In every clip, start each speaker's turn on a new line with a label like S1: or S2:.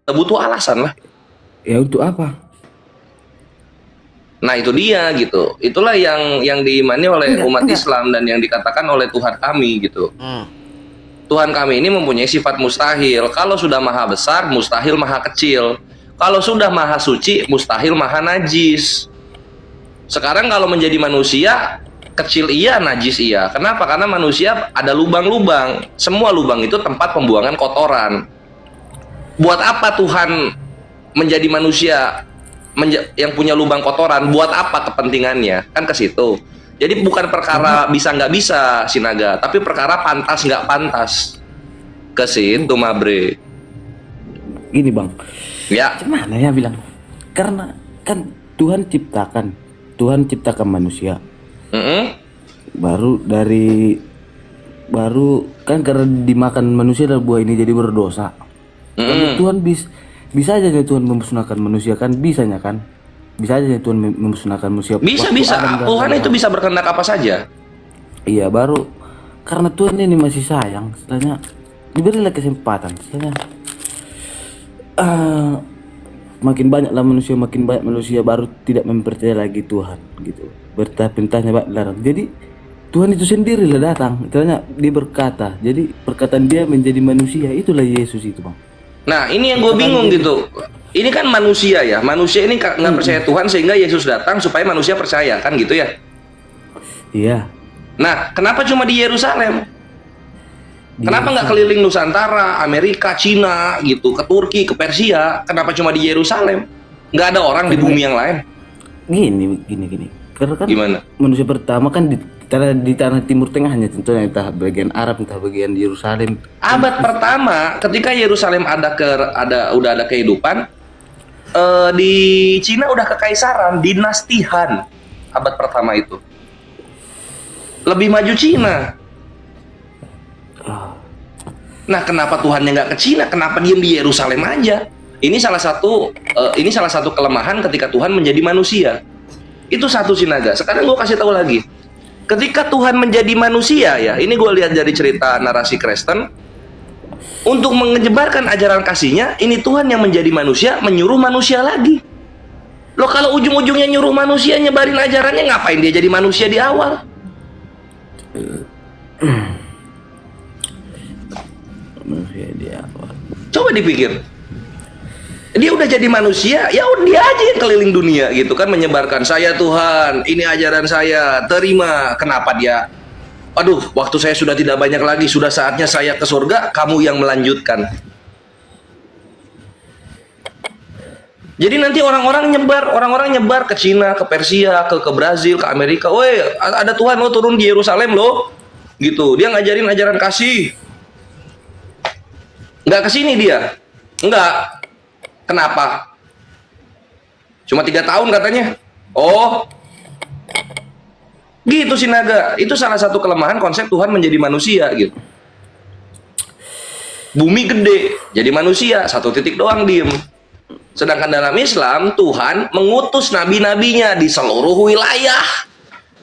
S1: butuh alasan lah.
S2: Ya untuk apa?
S1: Nah itu dia gitu. Itulah yang diimani oleh umat
S2: Enggak.
S1: Islam dan yang dikatakan oleh Tuhan kami gitu. Tuhan kami ini mempunyai sifat mustahil. Kalau sudah maha besar, mustahil maha kecil. Kalau sudah maha suci, mustahil maha najis. Sekarang kalau menjadi manusia, kecil iya, najis iya. Kenapa? Karena manusia ada lubang-lubang. Semua lubang itu tempat pembuangan kotoran. Buat apa Tuhan menjadi manusia yang punya lubang kotoran? Buat apa kepentingannya? Kan ke situ. Jadi bukan perkara bisa nggak bisa, Sinaga, tapi perkara pantas nggak pantas. Ke situ, Mabre.
S2: Gini bang,
S1: Ya.
S2: gimana ya bilang? Karena kan Tuhan ciptakan manusia. Baru kan karena dimakan manusia dan buah ini jadi berdosa. Lalu Tuhan bisa aja Tuhan memusnahkan manusia kan, bisanya kan? Bisa aja Tuhan memusnahkan manusia.
S1: Bisa. Tuhan itu bisa berkehendak apa saja.
S2: Iya, baru karena Tuhan ini masih sayang, setelahnya diberilah kesempatan. Setelahnya makin banyak manusia baru tidak mempercayai lagi Tuhan gitu. Bertahun-tahunnya larang. Jadi Tuhan itu sendiri lah datang. Setelahnya dia berkata. Jadi perkataan dia menjadi manusia, itulah Yesus itu bang.
S1: Nah ini yang gue bingung gitu. Ini kan manusia ya. Manusia ini nggak percaya Tuhan sehingga Yesus datang supaya manusia percaya kan gitu ya.
S2: Iya.
S1: Nah kenapa cuma di Yerusalem? Kenapa nggak keliling Nusantara, Amerika, Cina gitu, ke Turki, ke Persia? Kenapa cuma di Yerusalem? Nggak ada orang di bumi yang lain?
S2: Gini. Karena kan
S1: Gimana?
S2: manusia pertama kan di tanah Timur Tengah hanya tentunya entah bagian Arab entah bagian Yerusalem.
S1: Abad pertama ketika Yerusalem udah ada kehidupan, di Cina udah kekaisaran, dinastihan. Abad pertama itu lebih maju Cina. Nah, kenapa Tuhannya nggak ke Cina? Kenapa diem di Yerusalem aja? Ini salah satu kelemahan ketika Tuhan menjadi manusia. Itu satu, Sinaga. Sekarang gue kasih tahu lagi. Ketika Tuhan menjadi manusia ya, ini gue lihat dari cerita narasi Kristen. Untuk menyebarkan ajaran kasihnya, ini Tuhan yang menjadi manusia menyuruh manusia lagi. Loh kalau ujung-ujungnya nyuruh manusia nyebarin ajarannya, ngapain dia jadi manusia di awal?
S2: Manusia di awal.
S1: Coba dipikir. Dia udah jadi manusia, ya udah dia aja yang keliling dunia gitu kan, menyebarkan saya Tuhan, ini ajaran saya, terima. Kenapa dia? Aduh, waktu saya sudah tidak banyak lagi, sudah saatnya saya ke surga, kamu yang melanjutkan. Jadi nanti orang-orang nyebar ke Cina, ke Persia, ke Brazil, ke Amerika. Woi, ada Tuhan lo turun di Yerusalem lo, gitu. Dia ngajarin ajaran kasih. Nggak ke sini dia, nggak. Kenapa? Cuma 3 tahun katanya. Oh, gitu Sinaga. Itu salah satu kelemahan konsep Tuhan menjadi manusia gitu. Bumi gede, jadi manusia 1 titik doang diem. Sedangkan dalam Islam, Tuhan mengutus nabi-nabinya di seluruh wilayah.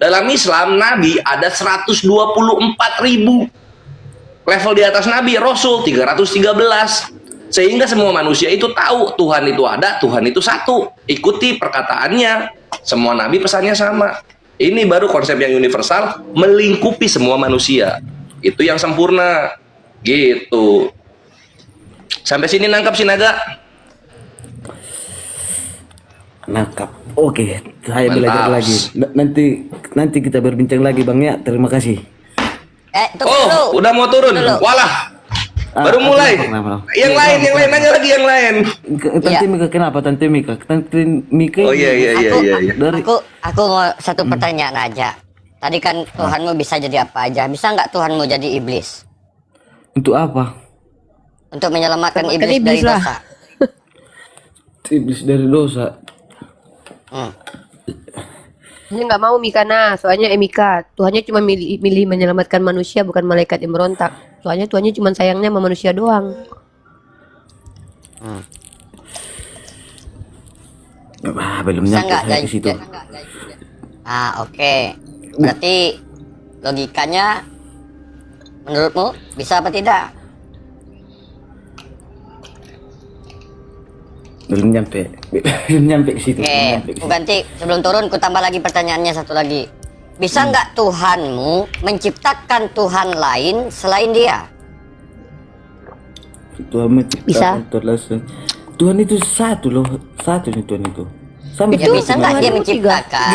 S1: Dalam Islam, nabi ada 124.000. Level di atas nabi, Rasul 313. Sehingga semua manusia itu tahu Tuhan itu ada, Tuhan itu satu. Ikuti perkataannya. Semua nabi pesannya sama. Ini baru konsep yang universal, melingkupi semua manusia. Itu yang sempurna. Gitu. Sampai sini nangkap Sinaga?
S2: Nangkap. Oke, saya
S1: Mantap.
S2: belajar lagi. Nanti kita berbincang lagi Bang ya. Terima kasih.
S1: Oh, udah mau turun. Walah. Baru mulai. Yang lain nanya lagi yang lain.
S2: Tante Mika kenapa Tante Mika?
S1: Oh iya.
S3: Aku mau satu pertanyaan aja. Tadi kan Tuhanmu bisa jadi apa aja. Bisa nggak Tuhanmu jadi iblis?
S2: Untuk apa?
S3: Untuk menyelamatkan iblis dari dosa.
S2: Iblis dari dosa.
S4: Ini nggak mau Mika, nah soalnya Mika Tuhannya cuma milih menyelamatkan manusia, bukan malaikat yang berontak. Soalnya Tuhannya cuma sayangnya sama manusia doang.
S2: Belum nyampe saya ke situ.
S3: Oke. Berarti logikanya menurutmu bisa apa tidak?
S2: belum nyampe belum nyampe ke situ.
S3: Oke,
S2: belum nyampe ke
S3: ku
S2: situ.
S3: ganti sebelum turun ku tambah lagi pertanyaannya satu lagi. Bisa nggak Tuhanmu menciptakan Tuhan lain selain Dia?
S2: Tuhan menciptakan Tuhan itu satu loh, satu nih Tuhan itu. Sama
S3: Ya bisa nggak Dia
S4: Tuhan
S3: menciptakan?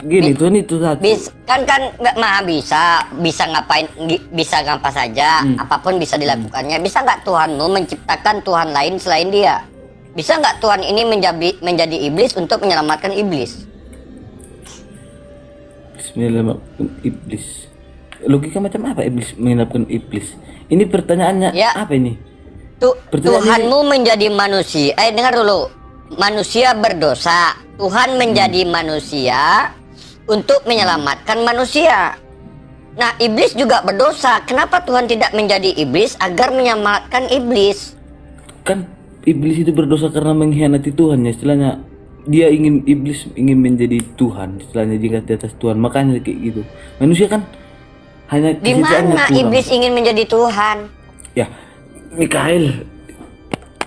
S2: gini Tuhan itu satu.
S3: Kan maha bisa ngapain, bisa ngapa saja, apapun bisa dilakukannya. Bisa nggak Tuhanmu menciptakan Tuhan lain selain Dia? Bisa nggak Tuhan ini menjadi iblis untuk menyelamatkan iblis?
S2: Menyelamatkan iblis. Logika macam apa iblis menyelamatkan iblis? Ini pertanyaannya
S3: Ya.
S2: apa ini? Pertanyaan
S3: Tuhanmu menjadi manusia. Dengar dulu. Manusia berdosa. Tuhan menjadi manusia untuk menyelamatkan manusia. Nah, iblis juga berdosa. Kenapa Tuhan tidak menjadi iblis agar menyelamatkan iblis?
S2: Kan iblis itu berdosa karena mengkhianati Tuhan ya, istilahnya dia iblis ingin menjadi Tuhan, istilahnya jika di atas Tuhan, makanya kayak gitu. Manusia kan hanya
S3: Di
S2: kecintaannya
S3: mana
S2: kurang.
S3: iblis ingin menjadi Tuhan?
S2: Ya, Mikael.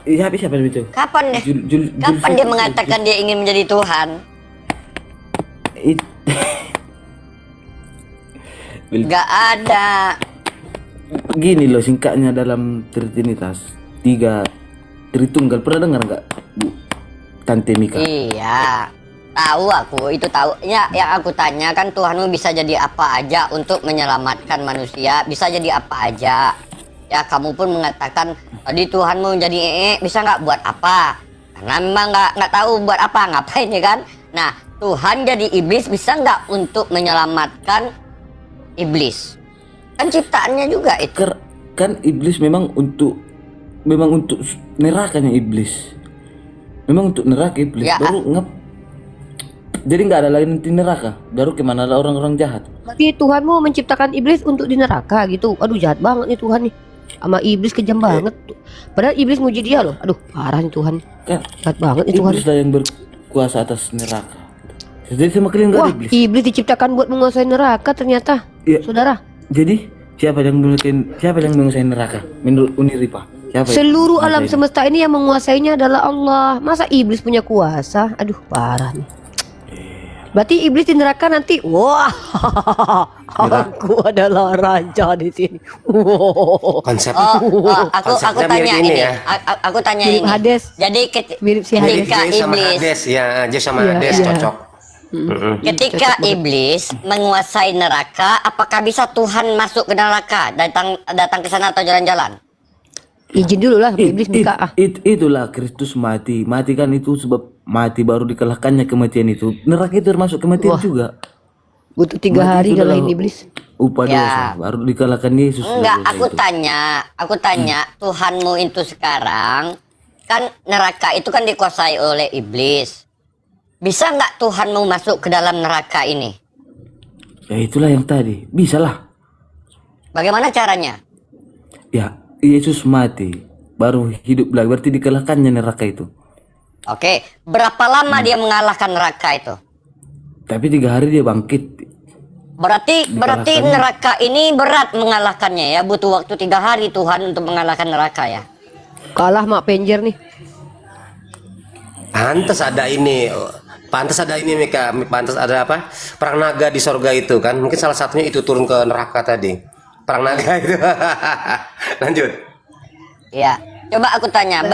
S2: Iya, siapa itu?
S3: Kapan deh?
S2: Kapan
S3: Kapan dia mengatakan dia ingin menjadi Tuhan? Gak ada.
S2: Gini loh singkatnya dalam Trinitas, 3 Tritunggal. Pernah dengar nggak, Bu Tante Mika?
S3: Iya, tahu aku itu tahu. Ya, yang aku tanya kan Tuhanmu bisa jadi apa aja untuk menyelamatkan manusia, bisa jadi apa aja. Ya kamu pun mengatakan tadi Tuhanmu jadi bisa nggak buat apa? Karena memang nggak tahu buat apa, ngapain ya kan? Nah, Tuhan jadi iblis bisa nggak untuk menyelamatkan iblis? Kan ciptaannya juga itu.
S2: Kan iblis memang untuk nerakanya iblis. Memang untuk neraka iblis.
S3: Ya.
S2: Baru jadi nggak ada lain di neraka. Baru kemana lah orang-orang jahat.
S4: Berarti Tuhanmu menciptakan iblis untuk di neraka gitu. Aduh, jahat banget nih Tuhan nih. Sama iblis kejam banget. Padahal iblis muji dia loh. Aduh, parah nih Tuhan.
S2: Kan
S4: Jahat banget nih Tuhan.
S2: iblis lah yang berkuasa atas neraka. Jadi sama kalian nggak
S4: Wah,
S2: ada iblis.
S4: iblis diciptakan buat menguasai neraka ternyata.
S2: Iya.
S4: Saudara,
S2: Jadi siapa yang menguasai neraka? Menurut Uniripa. Siapa?
S4: seluruh alam
S2: Menguasai?
S4: semesta ini yang menguasainya adalah Allah. Masa iblis punya kuasa? Aduh, parah nih. Berarti iblis di neraka nanti, wah, aku adalah raja di sini. Wow.
S5: Konsep
S3: Aku
S5: konsepnya
S3: tanya
S5: mirip
S3: ini.
S5: ya.
S3: Aku tanya
S4: Mirip
S3: ini.
S4: Hades.
S3: Jadi
S4: Mirip si Hades.
S3: ketika
S5: Jay sama
S3: iblis
S5: Hades ya, Jay sama
S4: Iya,
S5: Hades
S4: iya.
S5: cocok.
S3: Ketika iblis menguasai neraka, apakah bisa Tuhan masuk ke neraka, datang ke sana atau jalan-jalan?
S4: Izin dulu lah sama iblis Mika.
S2: Itulah Kristus mati kan itu sebab mati baru dikalahkannya kematian itu. Neraka itu termasuk kematian
S4: Wah.
S2: juga.
S4: Butuh 3
S2: Mati
S4: hari
S2: itu
S4: ngalahin
S2: adalah
S4: iblis.
S2: upah
S3: Ya.
S2: dosa baru dikalahkan Yesus.
S3: Enggak,
S2: dosa itu.
S3: aku tanya, Tuhanmu itu sekarang kan neraka itu kan dikuasai oleh iblis. Bisa nggak Tuhanmu masuk ke dalam neraka ini?
S2: Ya itulah yang tadi. Bisa lah.
S3: Bagaimana caranya?
S2: Ya Yesus mati baru hidup lagi berarti dikalahkannya neraka itu.
S3: Oke, berapa lama dia mengalahkan neraka itu?
S2: Tapi 3 hari dia bangkit.
S3: Berarti
S2: Dikalahkannya.
S3: neraka ini berat mengalahkannya ya, butuh waktu 3 hari Tuhan untuk mengalahkan neraka ya.
S4: Kalah mak penjer nih.
S5: Pantes ada ini. Pantes ada ini Mika, pantes ada apa? Perang naga di sorga itu kan. Mungkin salah satunya itu turun ke neraka tadi. Perang naga itu. Lanjut.
S3: Ya, coba aku tanya,
S4: Tuhan.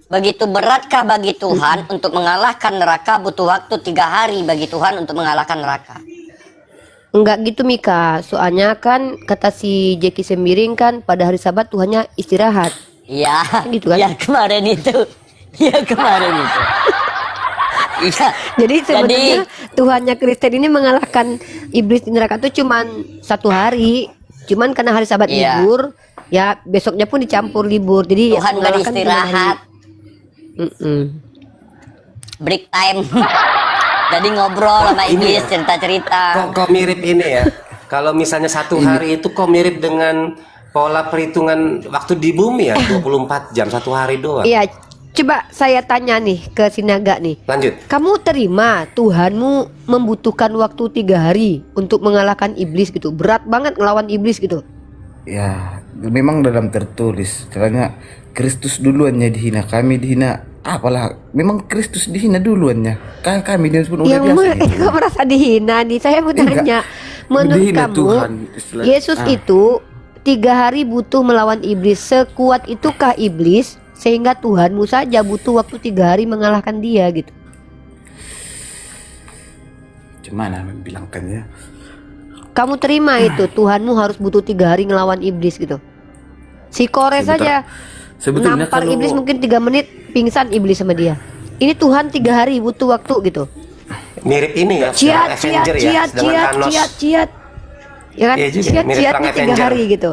S3: begitu beratkah bagi Tuhan untuk mengalahkan neraka, butuh waktu 3 hari bagi Tuhan untuk mengalahkan neraka?
S4: Enggak gitu Mika. Soalnya kan kata si Jeki Sembiring kan pada hari Sabat Tuhannya istirahat.
S3: Iya,
S4: Gitu kan?
S3: ya kemarin itu. Iya kemarin itu. Iya.
S4: Jadi sebenarnya Tuhannya Kristen ini mengalahkan iblis di neraka itu cuman 1 hari. Cuman karena hari Sabat
S3: Iya.
S4: libur, ya besoknya pun dicampur libur. Jadi
S3: Tuhan
S4: mengalahkan
S3: beristirahat, break time. Jadi ngobrol sama iblis, cerita-cerita.
S5: Kok mirip ini ya? Kalau misalnya 1 hari itu kok mirip dengan pola perhitungan waktu di bumi ya, 24 jam 1 hari doang.
S4: Iya, coba saya tanya nih ke Sinaga nih.
S5: Lanjut.
S4: Kamu terima Tuhanmu membutuhkan waktu 3 hari untuk mengalahkan iblis gitu? Berat banget ngelawan iblis gitu.
S2: Ya memang dalam tertulis caranya Kristus duluannya dihina, kami dihina. Apalah, memang Kristus dihina duluannya. Kami dia pun udah
S4: Yang
S2: biasa. Gitu.
S4: kok merasa dihina nih? Saya mau
S2: Enggak.
S4: tanya, menurut
S2: Dihina
S4: kamu
S2: Tuhan, istilah-
S4: Yesus itu 3 hari butuh melawan iblis. Sekuat itukah iblis sehingga Tuhanmu saja butuh waktu 3 hari mengalahkan dia gitu?
S2: Gimana membilangkannya?
S4: Kamu terima itu Tuhanmu harus butuh 3 hari ngelawan iblis gitu? Si Kores saja
S2: Sebetulnya
S4: nampar
S2: kalau-
S4: iblis mungkin 3 menit pingsan iblis sama dia. Ini Tuhan 3 hari butuh waktu gitu.
S5: Mirip ini ya,
S4: Ciat, ciat,
S5: Avenger ya,
S4: ciat,
S5: sedangkan
S4: ciat,
S5: Thanos.
S4: ciat, ciat. Ya kan?
S5: Iya juga,
S4: Ciat,
S5: mirip
S4: ciatnya
S5: perang
S4: 3
S5: Avenger.
S4: hari gitu.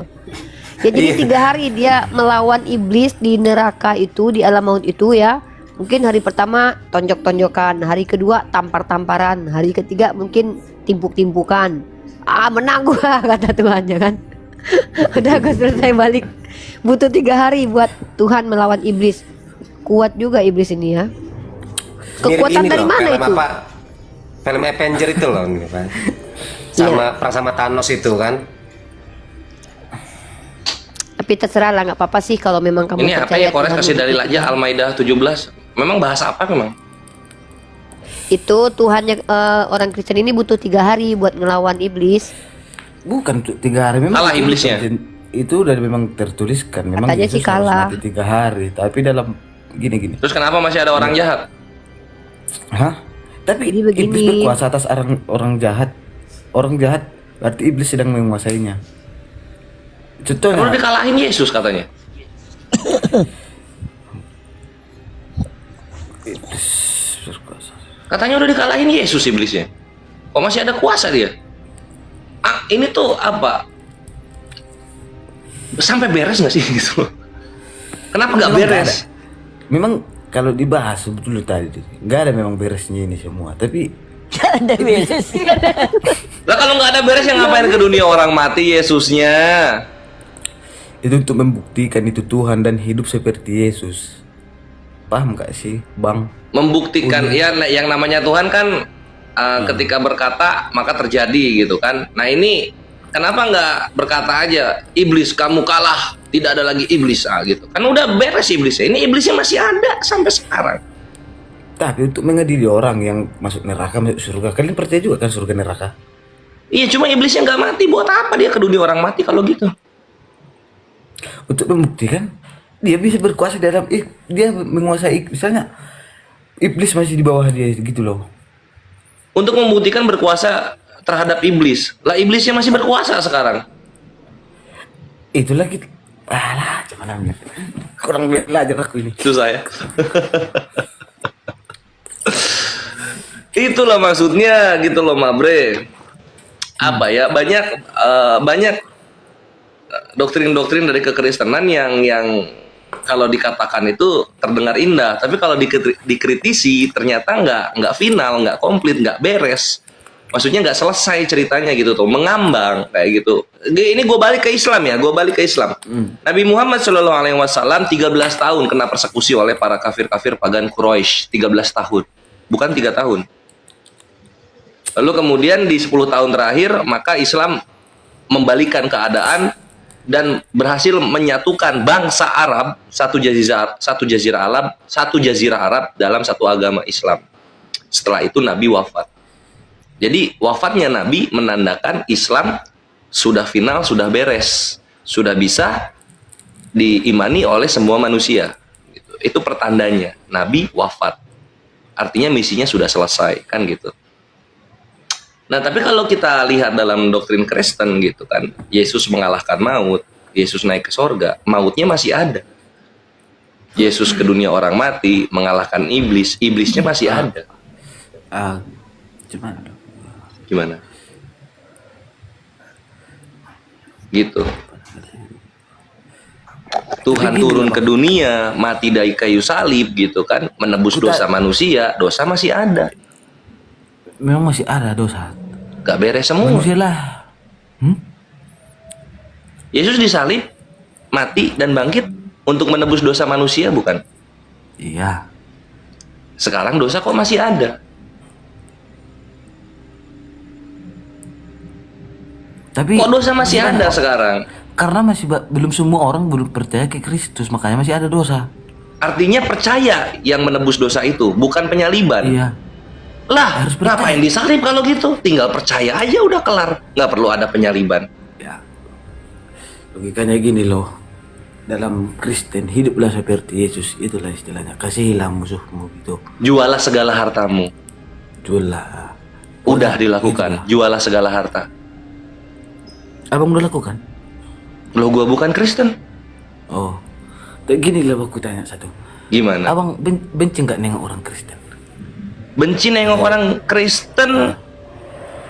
S4: Ya jadi
S5: Iya.
S4: 3 hari dia melawan iblis di neraka itu, di alam maut itu ya. Mungkin hari pertama tonjok-tonjokan, hari kedua tampar-tamparan, hari ketiga mungkin timpuk-timpukan. Ah, menang gua kata Tuhan ya kan. Udah gua selesai balik. Butuh 3 hari buat Tuhan melawan iblis. Kuat juga iblis ini ya.
S5: Mirip
S4: Kekuatan
S5: ini
S4: dari
S5: loh,
S4: mana
S5: film
S4: itu?
S5: apa? Film Avenger itu loh ini kan. Sama perang sama Thanos itu kan.
S4: Tapi terserah lah, nggak apa-apa sih kalau memang kamu
S1: Ini apa
S4: percaya
S1: ya Kores
S4: Tuhan
S1: kasih dalil
S4: begitu.
S1: aja Al-Maidah 17. Memang bahasa apa memang?
S4: Itu Tuhannya orang Kristen ini butuh 3 hari buat ngelawan iblis.
S2: Bukan 3 hari memang
S1: Kalah iblisnya.
S2: Itu udah memang tertuliskan memang
S4: Katanya
S2: Yesus
S4: sih kalah.
S2: harus mati 3 hari tapi dalam gini
S1: Terus kenapa masih ada orang jahat?
S2: hah tapi
S4: Jadi begini.
S2: iblis berkuasa atas orang jahat berarti iblis sedang menguasainya
S1: Udah
S2: contohnya
S1: dikalahin Yesus katanya.
S2: iblis berkuasa.
S1: Katanya udah dikalahin Yesus iblisnya. Kok masih ada kuasa dia? Ah, ini tuh apa? Sampai beres nggak sih gitu? Kenapa nggak
S2: Memang nggak
S1: beres?
S2: memang kalau dibahas sebetulnya tadi nggak ada memang beresnya ini semua tapi
S3: Ada beres.
S1: Lah kalau nggak ada beres yang ngapain ke dunia orang mati Yesusnya?
S2: itu untuk membuktikan itu Tuhan dan hidup seperti Yesus. Paham gak sih Bang?
S1: Membuktikan ya yang namanya Tuhan kan ketika berkata maka terjadi gitu kan. Nah ini kenapa nggak berkata aja iblis kamu kalah, tidak ada lagi iblis gitu kan udah beres iblisnya. Ini iblisnya masih ada sampai sekarang.
S2: Tapi untuk mengadili orang yang masuk neraka masuk surga, kalian percaya juga kan surga neraka?
S1: Iya cuma iblisnya nggak mati, buat apa dia ke dunia orang mati kalau gitu?
S2: Untuk membuktikan dia bisa berkuasa dalam dia menguasai misalnya iblis masih di bawah dia gitu loh.
S1: Untuk membuktikan berkuasa terhadap iblis. Lah iblisnya masih berkuasa sekarang.
S2: Itu lagi alah cuman kurang belajar aku ini.
S1: Susah ya. Itulah maksudnya gitu loh Mabre. Apa ya banyak doktrin-doktrin dari kekristenan yang kalau dikatakan itu terdengar indah, tapi kalau dikritisi ternyata nggak final, nggak komplit, nggak beres. Maksudnya nggak selesai ceritanya gitu tuh, mengambang kayak gitu. Ini gue balik ke Islam ya, gue balik ke Islam. Nabi Muhammad SAW 13 tahun kena persekusi oleh para kafir-kafir pagan Quraisy, 13 tahun, bukan 3 tahun. Lalu kemudian di 10 tahun terakhir maka Islam membalikan keadaan dan berhasil menyatukan bangsa Arab satu jazirah Arab dalam satu agama Islam. Setelah itu Nabi wafat. Jadi wafatnya Nabi menandakan Islam sudah final, sudah beres, sudah bisa diimani oleh semua manusia. Itu pertandanya Nabi wafat. Artinya misinya sudah selesai kan gitu. Nah, tapi kalau kita lihat dalam doktrin Kristen gitu kan, Yesus mengalahkan maut, Yesus naik ke sorga, mautnya masih ada. Yesus ke dunia orang mati, mengalahkan iblis, iblisnya masih ada.
S2: Gimana?
S1: Gimana? Gitu. Tuhan turun ke dunia, mati dari kayu salib gitu kan, menebus dosa manusia, dosa masih ada.
S2: Memang masih ada dosa.
S1: Gak beres semua.
S2: Manusia lah.
S1: Yesus disalib, mati dan bangkit untuk menebus dosa manusia bukan?
S2: Iya.
S1: Sekarang dosa kok masih ada?
S2: Tapi
S1: Kok dosa masih ada sekarang?
S2: karena masih belum semua orang belum percaya ke Kristus, makanya masih ada dosa.
S1: Artinya percaya yang menebus dosa itu, bukan penyaliban.
S2: Iya.
S1: Lah,
S2: Harus percaya.
S1: ngapain disalib kalau gitu? Tinggal percaya aja udah kelar. Nggak perlu ada penyaliban.
S2: Ya. Logikanya gini loh. Dalam Kristen hiduplah seperti Yesus, itulah istilahnya. Kasihilah musuhmu gitu.
S1: Jualah segala hartamu.
S2: Jualah.
S1: Udah dilakukan.
S2: Itulah.
S1: Jualah segala harta.
S2: Abang udah lakukan?
S1: Lo gua bukan Kristen.
S2: Oh. Gini lah aku tanya satu.
S1: Gimana?
S2: Abang benci nggak nengok orang Kristen?
S1: Benci nengok orang Kristen.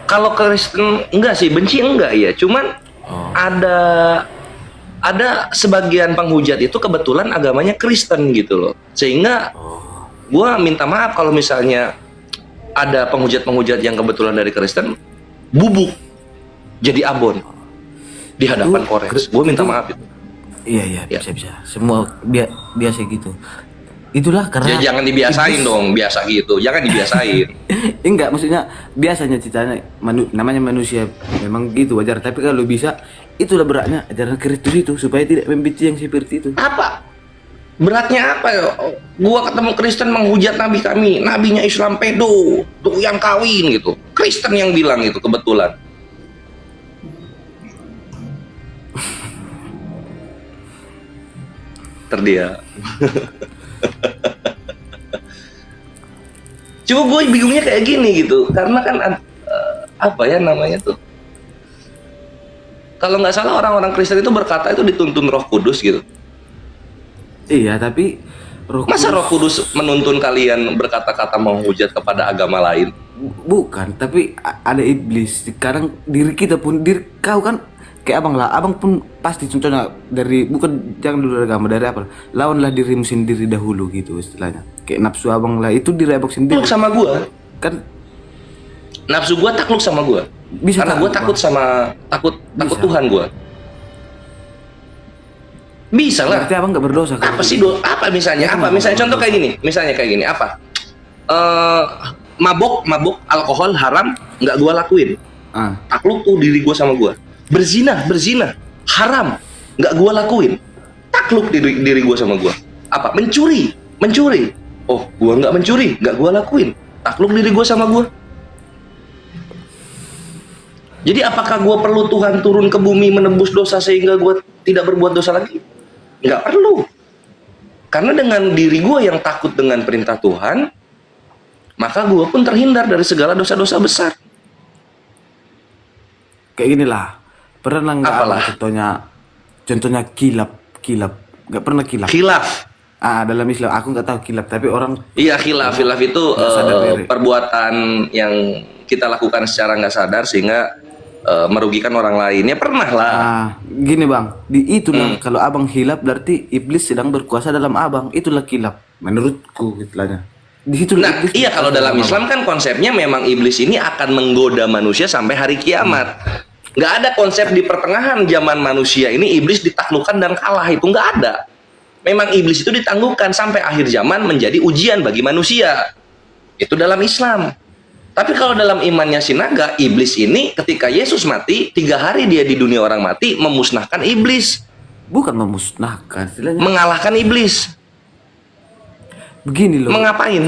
S1: Kalau Kristen enggak sih, benci enggak ya. Cuman ada sebagian penghujat itu kebetulan agamanya Kristen gitu loh. Sehingga gua minta maaf kalau misalnya ada penghujat-penghujat yang kebetulan dari Kristen bubuk jadi abon di hadapan Kores. Gue minta maaf itu.
S2: Iya,
S1: Ya.
S2: bisa. Semua biasa gitu. Itulah karena
S1: Ya, jangan dibiasain dong, biasa gitu. Jangan dibiasain.
S2: Enggak, maksudnya biasanya ceritanya namanya manusia memang gitu wajar. Tapi kalau bisa, itulah beratnya ajaran Kristus itu supaya tidak membenci yang seperti itu.
S1: Apa? Beratnya apa ya? Gua ketemu Kristen menghujat nabi kami, nabinya Islam pedo, tuh yang kawin gitu. Kristen yang bilang itu kebetulan. Terdiam. Cuma gue bingungnya kayak gini gitu, karena kan apa ya namanya tuh? Kalau nggak salah orang-orang Kristen itu berkata itu dituntun Roh Kudus gitu.
S2: Iya, tapi
S1: Masa Roh Kudus menuntun kalian berkata-kata menghujat kepada agama lain?
S2: bukan, tapi ada iblis. Sekarang diri kita pun, kau kan kayak abang lah. Abang pun pasti contohnya dari, bukan jangan dulu dari agama, dari apa? Lawanlah dirimu sendiri dahulu gitu istilahnya. Kayak nafsu abang lah, itu diri abang sendiri.
S1: Takluk sama gua.
S2: Kan
S1: Nafsu gua takluk sama gua.
S2: bisa
S1: Karena gua takut sama takut
S2: Bisa.
S1: Tuhan gua. Bisa lah.
S2: berarti abang nggak berdosa.
S1: Apa sih apa misalnya? Apa misalnya contoh kayak gini? Misalnya kayak gini, apa? Mabok alkohol haram nggak gua lakuin.
S2: Ah,
S1: Takluk tuh diri gua sama gua. Berzina haram nggak gua lakuin. Takluk diri gua sama gua. Apa? Mencuri. Oh, gua nggak mencuri, nggak gua lakuin. Takluk diri gua sama gua. Jadi apakah gua perlu Tuhan turun ke bumi menebus dosa sehingga gua tidak berbuat dosa lagi? Nggak perlu. Karena dengan diri gua yang takut dengan perintah Tuhan, maka gua pun terhindar dari segala dosa-dosa besar.
S2: kayak gini lah. Pernah nggak
S1: Apalah?
S2: abang contohnya kilap, nggak pernah kilap.
S1: Khilaf.
S2: Dalam Islam aku nggak tahu kilap, tapi orang
S1: Iya, khilaf itu
S2: Nggak sadar diri.
S1: perbuatan yang kita lakukan secara nggak sadar sehingga merugikan orang lain. Ya pernah lah.
S2: gini bang, di itulah kalau abang hilap berarti iblis sedang berkuasa dalam abang. Itulah kilap menurutku istilahnya. Di situ
S1: Nah, iya kalau dalam Islam kan konsepnya memang iblis ini akan menggoda manusia sampai hari kiamat. Nggak ada konsep di pertengahan zaman manusia ini iblis ditaklukkan dan kalah, itu nggak ada. Memang iblis itu ditangguhkan sampai akhir zaman menjadi ujian bagi manusia. Itu dalam Islam. Tapi kalau dalam imannya si naga, iblis ini ketika Yesus mati, 3 hari dia di dunia orang mati, memusnahkan iblis,
S2: bukan memusnahkan istilahnya.
S1: mengalahkan iblis.
S2: Begini loh.
S1: Mengapain?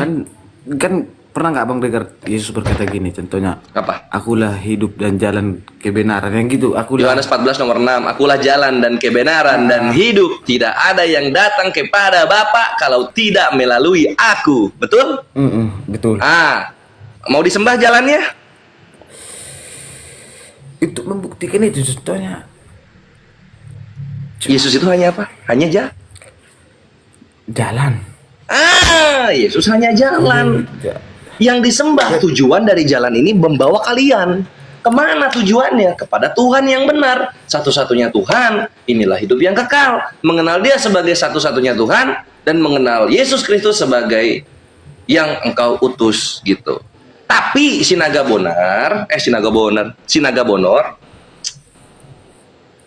S2: Kan pernah nggak abang dengar Yesus berkata gini, contohnya,
S1: Apa?
S2: akulah hidup dan jalan kebenaran, yang gitu. Akulah
S1: Yohanes 14 nomor 6, akulah jalan dan kebenaran dan hidup. Tidak ada yang datang kepada Bapa kalau tidak melalui aku. Betul?
S2: betul.
S1: Mau disembah jalannya?
S2: Itu membuktikan itu contohnya.
S1: Yesus itu hanya apa? Hanya
S2: Jalan.
S1: Yesus hanya jalan. Yang disembah, tujuan dari jalan ini membawa kalian. Kemana tujuannya? Kepada Tuhan yang benar. Satu-satunya Tuhan, inilah hidup yang kekal. Mengenal Dia sebagai satu-satunya Tuhan, dan mengenal Yesus Kristus sebagai yang engkau utus gitu. Tapi Sinaga Bonor,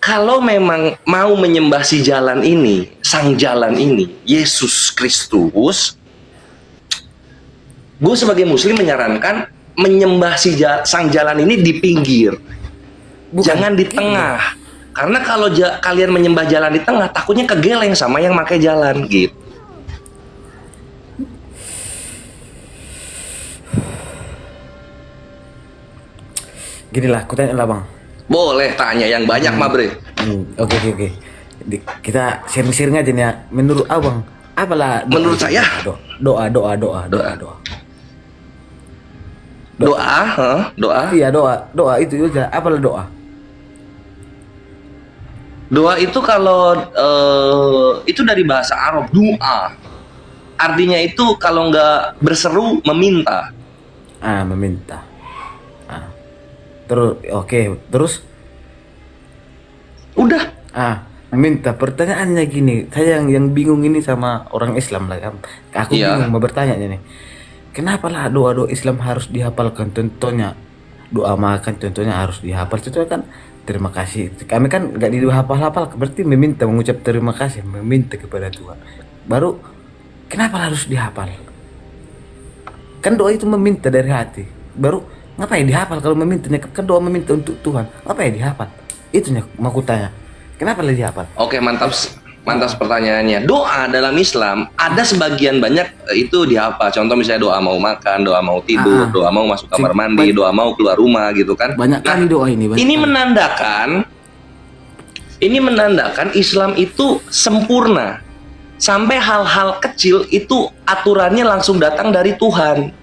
S1: kalau memang mau menyembah si jalan ini, sang jalan ini, Yesus Kristus, gue sebagai muslim menyarankan menyembah sang jalan ini di pinggir. Jangan di tengah. Karena kalau kalian menyembah jalan di tengah, takutnya kegeleng sama yang pakai jalan gitu.
S2: Gini lah, aku tanya lah bang.
S1: Boleh tanya yang banyak mah bre.
S2: Oke. Kita sharing-sharing aja nih ya. Menurut abang, apalah doa
S1: Menurut
S2: itu?
S1: saya
S2: doa.
S1: doa.
S2: Iya doa itu aja. Apalah doa?
S1: Doa itu kalau itu dari bahasa Arab doa. Artinya itu kalau nggak berseru meminta.
S2: Meminta. Terus terus
S1: Udah.
S2: meminta. Pertanyaannya gini, saya yang bingung ini sama orang Islam lah kan. Aku
S1: Iya.
S2: bingung mau bertanya nih. Kenapa lah doa-doa Islam harus dihafalkan? Contohnya doa makan contohnya harus dihafal. Contohnya kan terima kasih. Kami kan nggak dihafal-hafal, berarti meminta, mengucap terima kasih, meminta kepada Tuhan. Baru kenapa harus dihafal? Kan doa itu meminta dari hati. Baru ngapain dihafal kalau memintanya? Kan doa meminta untuk Tuhan. Ngapain dihafal? Itunya mau aku tanya. Kenapa lagi dihafal?
S1: Oke, mantap pertanyaannya. Doa dalam Islam ada sebagian banyak itu dihafal. Contoh misalnya doa mau makan, doa mau tidur, doa mau masuk kamar mandi, doa mau keluar rumah gitu kan.
S2: Banyak kali doa ini.
S1: Ini menandakan Islam itu sempurna. Sampai hal-hal kecil itu aturannya langsung datang dari Tuhan.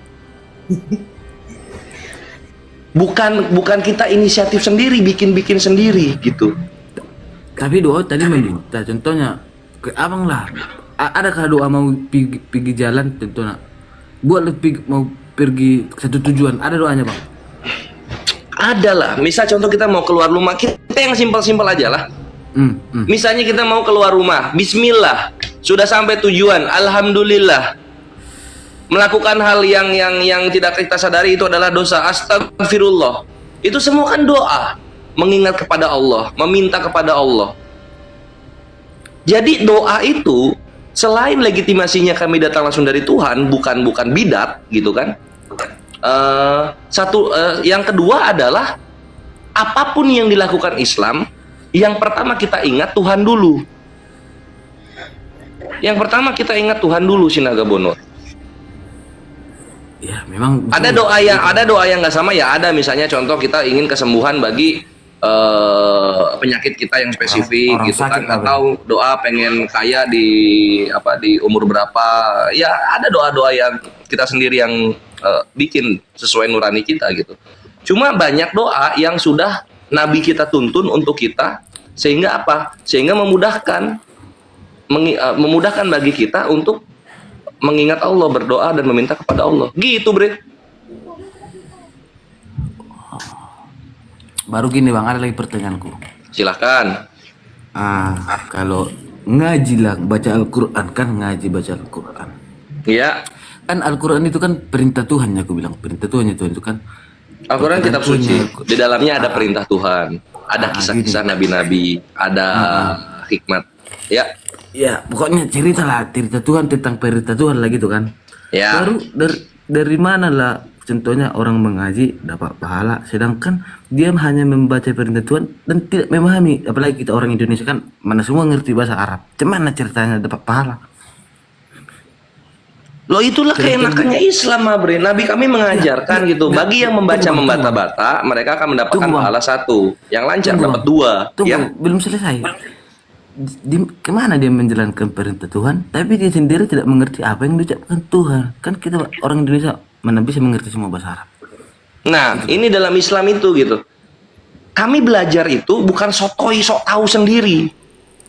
S1: Bukan kita inisiatif sendiri, bikin sendiri gitu.
S2: Tapi doa tadi meminta, contohnya ke abang lah. Adakah doa mau pergi jalan contohnya? Buat mau pergi satu tujuan, ada doanya bang?
S1: Ada lah. Misal contoh kita mau keluar rumah, kita yang simpel-simpel aja lah. Misalnya kita mau keluar rumah, Bismillah, sudah sampai tujuan, Alhamdulillah. Melakukan hal yang tidak kita sadari itu adalah dosa, Astagfirullah. Itu semua kan doa. Mengingat kepada Allah, meminta kepada Allah. Jadi doa itu selain legitimasinya kami datang langsung dari Tuhan, bukan bidat gitu kan. Yang kedua adalah apapun yang dilakukan Islam, yang pertama kita ingat Tuhan dulu. Sinaga Bono.
S2: Ya memang.
S1: Ada doa yang nggak sama ya. Ada misalnya contoh kita ingin kesembuhan bagi penyakit kita yang spesifik
S2: orang
S1: gitu kan,
S2: sakit,
S1: atau doa pengen kaya di umur berapa ya. Ada doa yang kita sendiri yang bikin sesuai nurani kita gitu. Cuma banyak doa yang sudah Nabi kita tuntun untuk kita, sehingga memudahkan bagi kita untuk mengingat Allah, berdoa dan meminta kepada Allah gitu bre.
S2: Baru gini bang, ada lagi pertanyaanku.
S1: Silahkan.
S2: Kalau ngaji lah, baca Al-Quran kan, baca Al-Quran.
S1: Ya.
S2: Kan Al-Quran itu kan perintah Tuhan ya, aku bilang perintah Tuhan itu kan.
S1: Al-Quran kitab suci. Di dalamnya ada perintah Tuhan, ada kisah-kisah nabi-nabi, ada hikmat. Ya.
S2: Ya, pokoknya cerita Tuhan tentang perintah Tuhan lah gitu kan.
S1: Ya.
S2: Baru dari mana lah contohnya orang mengaji dapat pahala, sedangkan dia hanya membaca perintah Tuhan dan tidak memahami. Apalagi kita orang Indonesia kan mana semua ngerti bahasa Arab. Cuman ceritanya dapat pahala?
S1: Loh itulah keenakannya Islam bre. Nabi kami mengajarkan gitu. Bagi yang membaca membata-bata, mereka akan mendapatkan pahala 1. Yang lancar dapat 2.
S2: Tunggu,
S1: Ya.
S2: belum selesai. Kemana dia menjalankan perintah Tuhan, tapi dia sendiri tidak mengerti apa yang diucapkan Tuhan. Kan kita orang Indonesia mana bisa mengerti semua bahasa Arab.
S1: Nah, ini dalam Islam itu gitu. Kami belajar itu bukan sok tahu sendiri.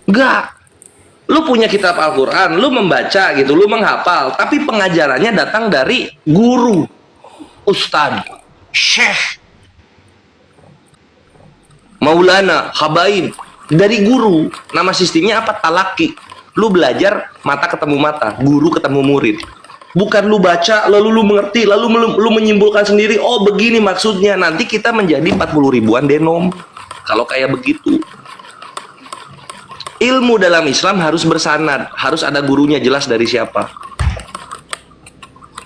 S1: Enggak. Lu punya kitab Al-Quran, lu membaca gitu, lu menghafal, tapi pengajarannya datang dari guru, ustadz, syekh, maulana, habaib, dari guru. Nama sistemnya apa? Talaki. Lu belajar mata ketemu mata, guru ketemu murid. Bukan lu baca, lalu lu mengerti, lalu lu menyimpulkan sendiri, oh begini maksudnya. Nanti kita menjadi 40 ribuan denom kalau kayak begitu. Ilmu dalam Islam harus bersanad, harus ada gurunya jelas dari siapa.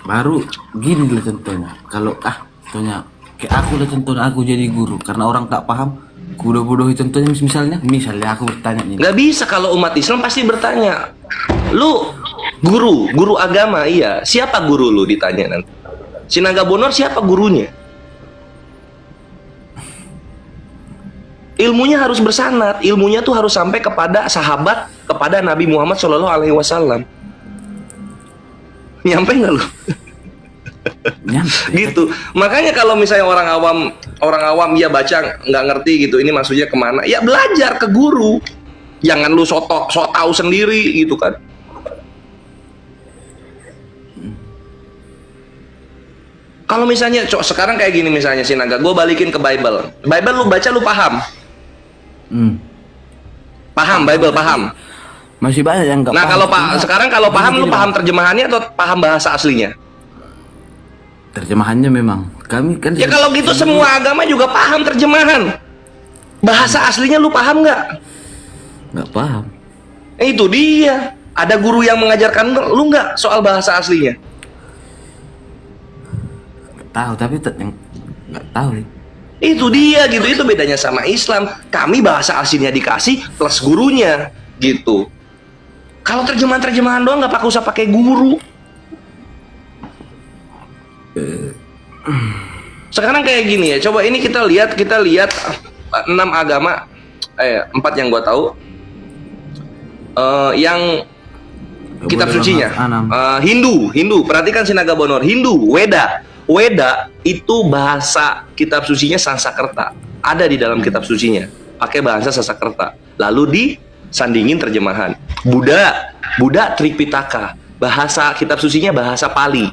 S2: Baru gini lah contohnya. Kalau contohnya kayak aku lah contohnya, aku jadi guru karena orang tak paham, Kuda bodoh contohnya misalnya aku bertanya nih.
S1: Nggak bisa, kalau umat Islam pasti bertanya. Lu guru agama, iya. Siapa guru lu ditanya nanti? Sinaga Bonor siapa gurunya? Ilmunya harus bersanad, ilmunya tuh harus sampai kepada sahabat, kepada Nabi Muhammad SAW. Nyampe nggak lu?
S2: Nyampe.
S1: Gitu. Makanya kalau misalnya orang awam ya baca nggak ngerti gitu, ini maksudnya kemana? Ya belajar ke guru. Jangan lu sok tahu sendiri gitu kan. Kalau misalnya sekarang kayak gini misalnya Sinaga, gue balikin ke Bible. Bible lu baca lu paham? Paham Bible paham.
S2: Masih banyak yang nggak
S1: Nah
S2: paham.
S1: kalau sekarang kalau paham lu paham terjemahannya atau paham bahasa aslinya?
S2: Terjemahannya memang kami kan.
S1: Ya kalau gitu semua agama juga paham terjemahan. Bahasa aslinya lu paham nggak?
S2: Nggak paham.
S1: Itu dia. Ada guru yang mengajarkan lu nggak soal bahasa aslinya?
S2: Tahu tapi nggak tahu nih.
S1: Itu dia gitu, itu bedanya sama Islam. Kami bahasa aslinya dikasih plus gurunya gitu. Kalau terjemahan doang nggak usah pakai guru. Sekarang kayak gini ya, coba ini kita lihat 6 agama, 4 yang gua tahu, yang kitab sucinya. Hindu, perhatikan Sinaga Bonor, Hindu, Weda itu bahasa kitab sucinya Sanskerta, ada di dalam kitab sucinya, pakai bahasa Sanskerta. Lalu disandingin terjemahan. Buddha Tripitaka, bahasa kitab sucinya bahasa Pali,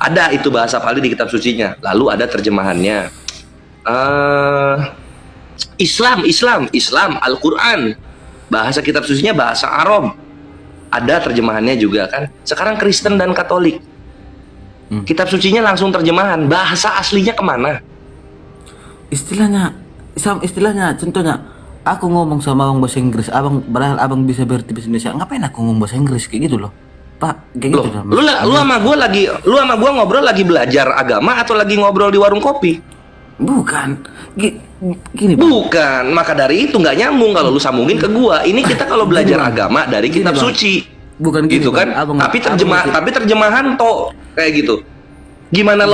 S1: ada itu bahasa Pali di kitab sucinya, lalu ada terjemahannya. Islam Al-Quran, bahasa kitab sucinya bahasa Arab, ada terjemahannya juga kan. Sekarang Kristen dan Katolik, kitab sucinya langsung terjemahan, bahasa aslinya kemana?
S2: Istilahnya contohnya aku ngomong sama abang bahasa Inggris, abang bisa berarti bahasa Indonesia, ngapain aku ngomong bahasa Inggris kayak gitu loh Pak, kayak gitu
S1: Lu sama gua ngobrol lagi belajar agama atau lagi ngobrol di warung kopi?
S2: Bukan gini Bang.
S1: Bukan, maka dari itu nggak nyambung kalau lu sambungin ke gua. Ini kita kalau belajar agama dari kitab
S2: Bang.
S1: suci.
S2: Bukan
S1: gitu
S2: Bang.
S1: kan? Tapi terjemahan toh kayak gitu. Gimana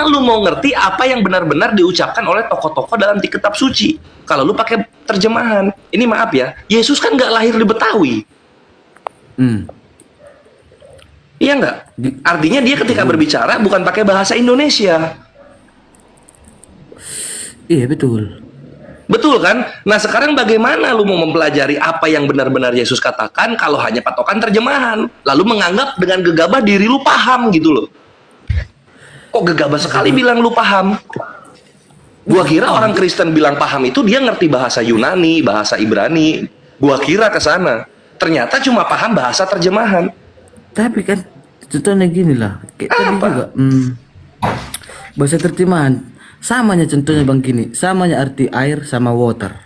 S1: lu mau ngerti apa yang benar-benar diucapkan oleh tokoh-tokoh dalam di kitab suci kalau lu pakai terjemahan? Ini maaf ya, Yesus kan nggak lahir di Betawi. Iya nggak? Artinya dia ketika berbicara bukan pakai bahasa Indonesia.
S2: Iya betul.
S1: Betul kan? Nah sekarang bagaimana lu mau mempelajari apa yang benar-benar Yesus katakan kalau hanya patokan terjemahan, lalu menganggap dengan gegabah diri lu paham gitu loh. Kok gegabah sekali bilang lu paham? Gua kira orang Kristen bilang paham itu dia ngerti bahasa Yunani, bahasa Ibrani. Gua kira ke sana. Ternyata cuma paham bahasa terjemahan.
S2: Tapi kan contohnya gini lah, kayak tadi juga bahasa terjemahan samanya contohnya bang gini, samanya arti air sama water.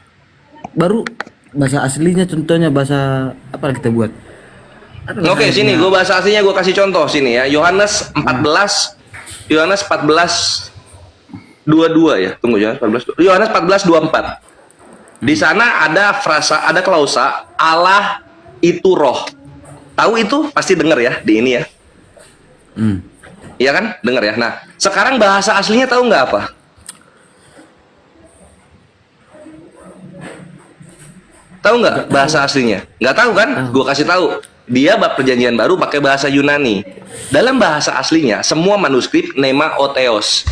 S2: Baru bahasa aslinya contohnya bahasa apa kita buat?
S1: Oke, sini gua bahasa aslinya gua kasih contoh sini ya. Yohanes 14 22 ya. Tunggu ya, Yohanes 14:24. Di sana ada frasa, ada klausa Allah itu roh. Tahu itu? Pasti dengar ya di ini ya. Iya kan? Dengar ya. Nah, sekarang bahasa aslinya tahu nggak apa? Tahu nggak bahasa aslinya? Nggak tahu kan? Gue kasih tahu. Dia bab perjanjian baru pakai bahasa Yunani. Dalam bahasa aslinya semua manuskrip nema oteos.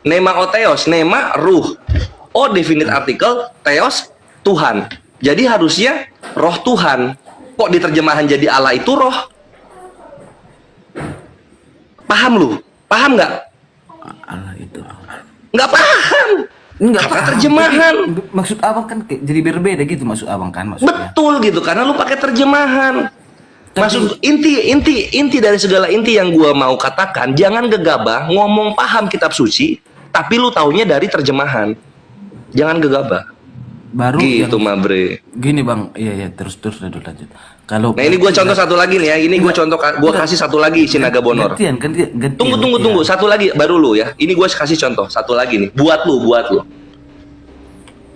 S1: Nema oteos, nema ruh. O definite artikel, theos Tuhan. Jadi harusnya roh Tuhan. Kok di terjemahan jadi Allah itu roh? Paham lu? Paham nggak?
S2: Allah itu.
S1: Nggak paham.
S2: Enggak
S1: Karena
S2: paham.
S1: terjemahan.
S2: Tapi maksud abang kan jadi berbeda gitu maksud abang kan maksudnya.
S1: Betul gitu, karena lu pakai terjemahan. Maksud inti dari segala inti yang gua mau katakan, jangan gegabah ngomong paham kitab suci, tapi lu taunya dari terjemahan. Jangan gegabah.
S2: Baru
S1: Gitu,
S2: yang,
S1: Mabre.
S2: Gini bang, iya terus dulu lanjut. Kalau
S1: Nah ini gua contoh satu lagi nih ya. Ini gua contoh, gua kasih satu lagi Sinaga Bonor.
S2: Gantian.
S1: Tunggu, satu lagi baru lu ya. Ini gua kasih contoh satu lagi nih. Buat lu.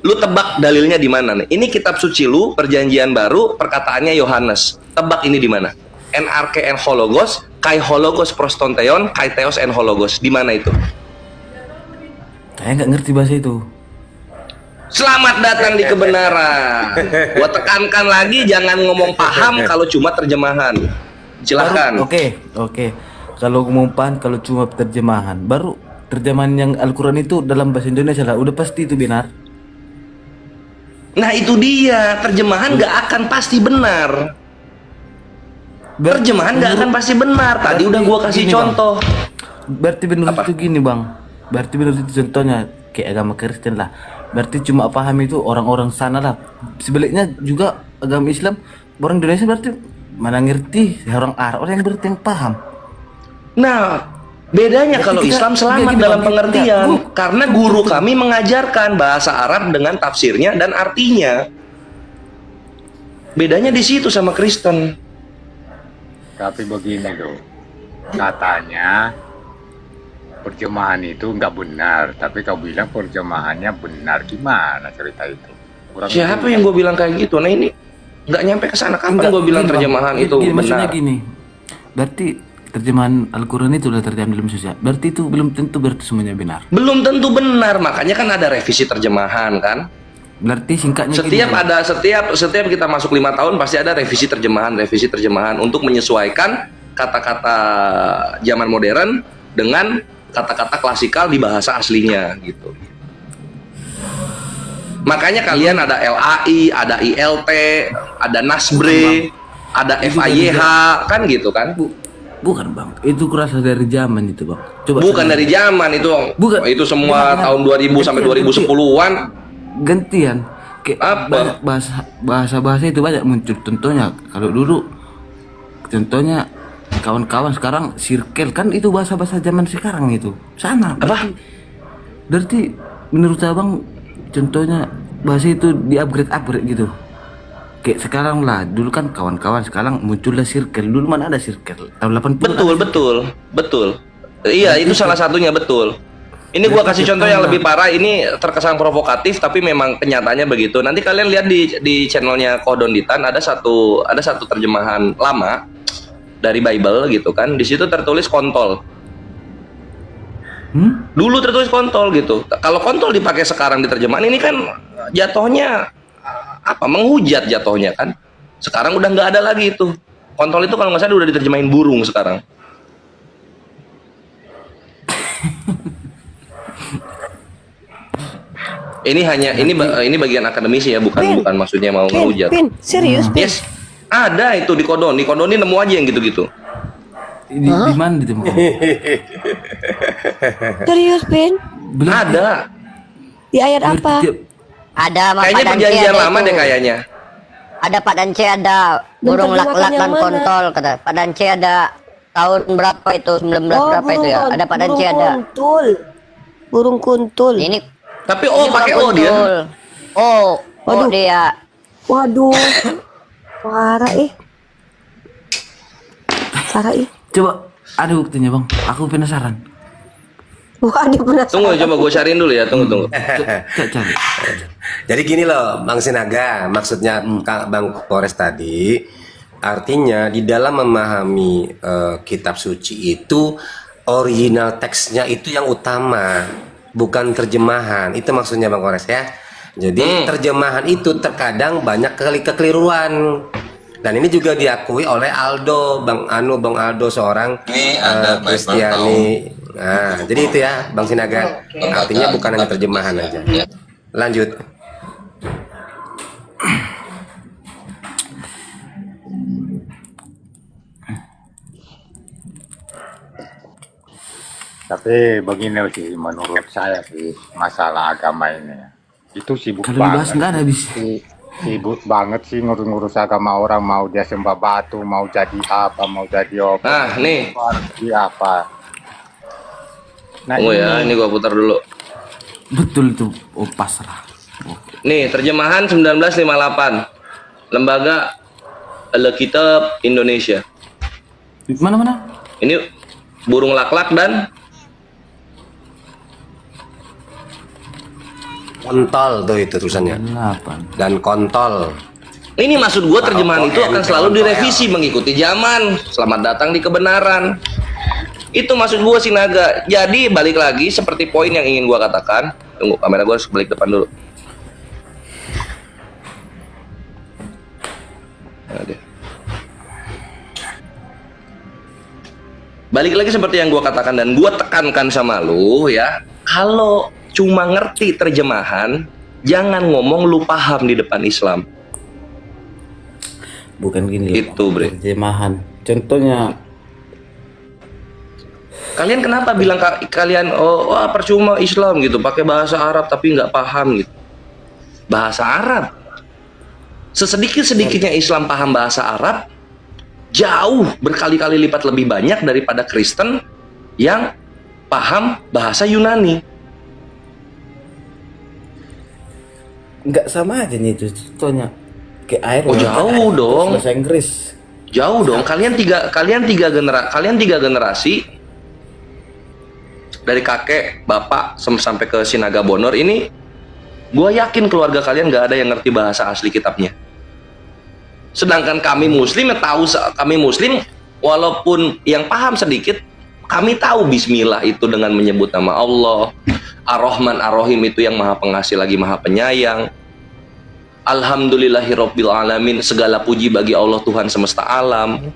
S1: Lu tebak dalilnya di mana nih? Ini kitab suci lu, perjanjian baru, perkataannya Yohanes. Tebak ini di mana? NRK en hologos, kai hologos prostonteon, kai theos en hologos. Di mana itu?
S2: Saya nggak ngerti bahasa itu.
S1: Selamat datang di kebenaran. Gua tekankan lagi, jangan ngomong paham kalau cuma terjemahan. Silakan.
S2: Oke. Kalau ngomong paham, kalau cuma terjemahan, baru terjemahan yang Al-Quran itu dalam bahasa Indonesia lah. Udah pasti itu benar.
S1: Nah itu dia, terjemahan nggak akan pasti benar. Terjemahan nggak akan pasti benar. Tadi udah gua kasih
S2: gini,
S1: contoh.
S2: Berarti benar itu gini bang. Berarti benar itu contohnya kayak agama Kristen lah. Berarti cuma paham itu orang-orang sana lah. Sebaliknya juga agama Islam, orang Indonesia berarti mana ngerti orang Arab, orang yang berarti yang paham.
S1: Nah, bedanya kalau
S2: kita-
S1: Islam selamat
S2: gini,
S1: dalam
S2: Bang,
S1: pengertian
S2: kita-
S1: karena guru kami mengajarkan bahasa Arab dengan tafsirnya dan artinya. Bedanya di situ sama Kristen.
S6: Tapi begini loh, katanya terjemahan itu nggak benar, tapi kau bilang terjemahannya benar. Gimana cerita itu? Kurang
S1: Siapa
S6: lebih.
S1: yang gue bilang kayak gitu? Nah ini nggak nyampe ke sana. Kapan gue bilang
S2: gini, Bang.
S1: terjemahan itu
S2: Gini, maksudnya
S1: benar?
S2: gini. Berarti terjemahan Al-Quran itu sudah terjemahan dalam sosial. Berarti itu belum tentu berarti semuanya benar.
S1: Belum tentu benar, makanya kan ada revisi terjemahan kan.
S2: Berarti singkatnya
S1: Setiap
S2: gini,
S1: ada setiap kita masuk 5 tahun pasti ada revisi terjemahan untuk menyesuaikan kata-kata zaman modern dengan kata-kata klasikal di bahasa aslinya gitu. Makanya kalian ada LAI, ada ILT, ada Nasbre, ada FAYH kan gitu kan?
S2: bukan bang, itu kurasa dari zaman itu bang.
S1: Bukan dari zaman itu.
S2: Bukan.
S1: Itu semua
S2: Bukan.
S1: tahun 2000 sampai 2010-an.
S2: Gantian. Kayak
S1: Apa?
S2: banyak bahasa itu banyak muncul. Contohnya kalau dulu, contohnya kawan-kawan sekarang circle kan itu bahasa-bahasa zaman sekarang itu sama. Berarti menurut abang contohnya bahasa itu di-upgrade gitu. Kayak sekarang lah, dulu kan kawan-kawan, sekarang muncullah circle. Dulu mana ada circle? Tahun 80
S1: Betul. Iya, itu salah satunya betul. Ini gua kasih contoh yang lebih parah. Ini terkesan provokatif, tapi memang kenyataannya begitu. Nanti kalian lihat di channelnya Kodonditan ada satu terjemahan lama dari Bible gitu kan. Di situ tertulis kontol. Dulu tertulis kontol gitu. Kalau kontol dipakai sekarang di terjemahan ini kan jatuhnya menghujat jatuhnya kan. Sekarang udah nggak ada lagi itu. Kontol itu kalau nggak salah udah diterjemahin burung sekarang. Ini bagian akademisi ya, bukan maksudnya mau ngehujat.
S4: Pin, serius, Pin?
S1: Yes. Ada itu di Kodon ini nemu aja yang gitu-gitu.
S2: di mana ditemukan?
S4: Serius, Pin?
S2: Belum
S1: Ada.
S4: Di ayat apa?
S3: Ada sama
S1: Kayaknya
S3: Pak Dance
S1: perjanjian
S3: ada
S1: lama
S3: itu.
S1: deh kayaknya.
S3: Ada Pak Dance ada burung
S4: terjemahkan
S3: lak-lak
S4: yang
S3: dan
S4: mana?
S3: kontol kata Pak Dance ada tahun berapa itu 19 berapa itu ya? Ada Pak Dance ada.
S4: kuntul. Burung kuntul.
S3: Ini
S1: Tapi
S3: ini
S1: pakai
S3: bukan
S1: O dia.
S3: kuntul. Oh
S4: Waduh.
S3: dia.
S4: Waduh. Parah Parah
S2: Coba ada buktinya bang. Aku penasaran.
S4: Wah, dia penasaran.
S1: Tunggu coba gue cariin dulu ya, tunggu.
S2: Cari.
S5: Jadi gini loh, Bang Sinaga, maksudnya Bang Kores tadi, artinya di dalam memahami kitab suci itu original teksnya itu yang utama, bukan terjemahan. Itu maksudnya Bang Kores ya. Jadi terjemahan itu terkadang banyak kekeliruan. Dan ini juga diakui oleh Aldo, Bang Aldo seorang Kristiani. Nah, jadi itu ya, Bang Sinaga. Artinya bukan hanya terjemahan aja. Lanjut.
S6: Tapi begini sih menurut saya sih masalah agama ini. Itu sibuk
S2: Kalau dibahas
S6: banget.
S2: nggak ada habis.
S6: Sibuk banget sih ngurus-ngurus agama orang, mau dia sembah batu, mau jadi apa, mau jadi apa.
S1: Nah, nih.
S6: Jadi apa. Nah,
S1: Tunggu ya, ini gue putar dulu.
S2: Betul itu. Oh pasrah.
S1: Nih, terjemahan 1958. Lembaga Alkitab Indonesia.
S2: Mana?
S1: Ini burung lak-lak dan
S5: Kontol tuh itu tulisannya.
S2: 8.
S5: Dan kontol.
S1: Ini maksud gue terjemahan itu akan selalu
S5: Kontol.
S1: direvisi mengikuti zaman. Selamat datang di kebenaran. Itu maksud gue Sinaga. Jadi balik lagi seperti poin yang ingin gue katakan. Tunggu, kamera gue harus balik depan dulu. Nah, deh. Balik lagi seperti yang gue katakan dan gue tekankan sama lu ya. Kalau cuma ngerti terjemahan, jangan ngomong lu paham di depan Islam.
S2: Bukan gini loh,
S1: Itu, Bre.
S2: terjemahan. Contohnya
S1: Kalian kenapa bilang kalian oh wah percuma Islam gitu pakai bahasa Arab tapi nggak paham gitu. Bahasa Arab. Sesedikit-sedikitnya Islam paham bahasa Arab jauh berkali-kali lipat lebih banyak daripada Kristen yang paham bahasa Yunani.
S2: nggak sama aja nih itu contohnya kayak air.
S1: Oh, jauh dong.
S2: Bahasa Inggris.
S1: Jauh dong. Kalian tiga generasi dari kakek, bapak sampai ke Sinaga Bonor ini, gue yakin keluarga kalian nggak ada yang ngerti bahasa asli kitabnya. Sedangkan kami Muslim yang tahu, kami Muslim walaupun yang paham sedikit, kami tahu Bismillah itu dengan menyebut nama Allah, Ar-Rahman Ar-Rahim itu yang Maha Pengasih lagi Maha Penyayang. Alhamdulillahirabbil alamin, segala puji bagi Allah Tuhan semesta alam.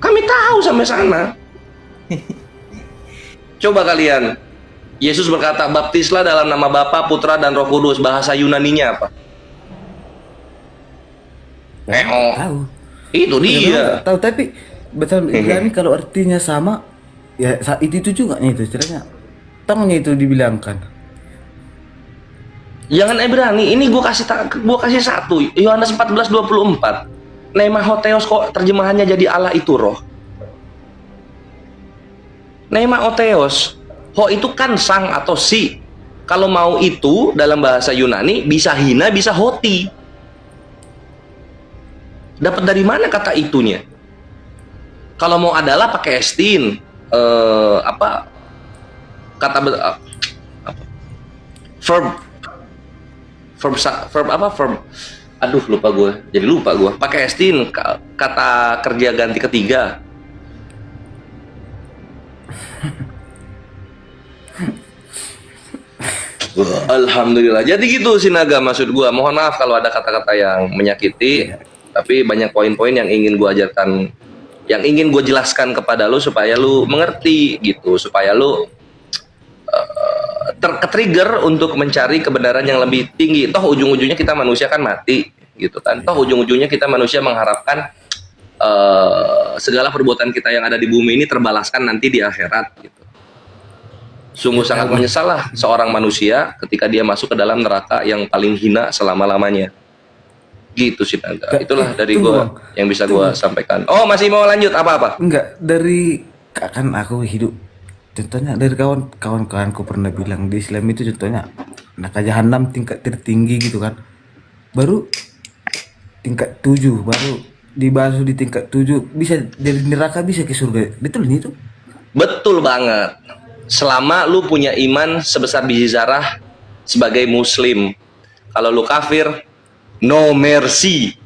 S1: Kami tahu sampai sana. Coba kalian, Yesus berkata, baptislah dalam nama Bapa, Putra, dan Roh Kudus. Bahasa Yunaninya apa?
S2: Tahu.
S1: Itu dia.
S2: Tahu tapi betul Ibrani kalau artinya sama ya itu juga nih itu ceritanya. Tangnya itu dibilangkan.
S1: Jangan Ibrani, ini gua kasih satu. Yohanes 14:24. Nemahotheos kok terjemahannya jadi Allah itu roh. Nemahotheos, ho itu kan sang atau si. Kalau mau itu dalam bahasa Yunani bisa hina, bisa hoti. Dapat dari mana kata itunya? Kalau mau adalah pakai estin, verb. Aduh lupa gue. Jadi lupa gue. Pakai estin, kata kerja ganti ketiga. Alhamdulillah. Jadi gitu Sinaga maksud gua. Mohon maaf kalau ada kata-kata yang menyakiti, tapi banyak poin-poin yang ingin gua ajarkan, yang ingin gua jelaskan kepada lu supaya lu mengerti gitu, supaya lu trigger untuk mencari kebenaran yang lebih tinggi. Toh ujung-ujungnya kita manusia kan mati gitu kan. Toh ujung-ujungnya kita manusia mengharapkan segala perbuatan kita yang ada di bumi ini terbalaskan nanti di akhirat gitu. Sungguh sangat menyesal lah seorang manusia ketika dia masuk ke dalam neraka yang paling hina selama-lamanya. Gitu sih Naga. Itulah dari gua yang bisa gua sampaikan. Oh, masih mau lanjut apa-apa?
S2: Enggak, dari kan aku hidup. Contohnya dari kawan-kawanku pernah bilang di Islam itu contohnya neraka jahanam tingkat tertinggi gitu kan. Baru tingkat 7, baru dibasuh di tingkat 7 bisa dari neraka bisa ke surga. Betul nih itu?
S1: Betul banget. Selama lu punya iman sebesar biji zarah sebagai muslim. Kalau lu kafir, no mercy.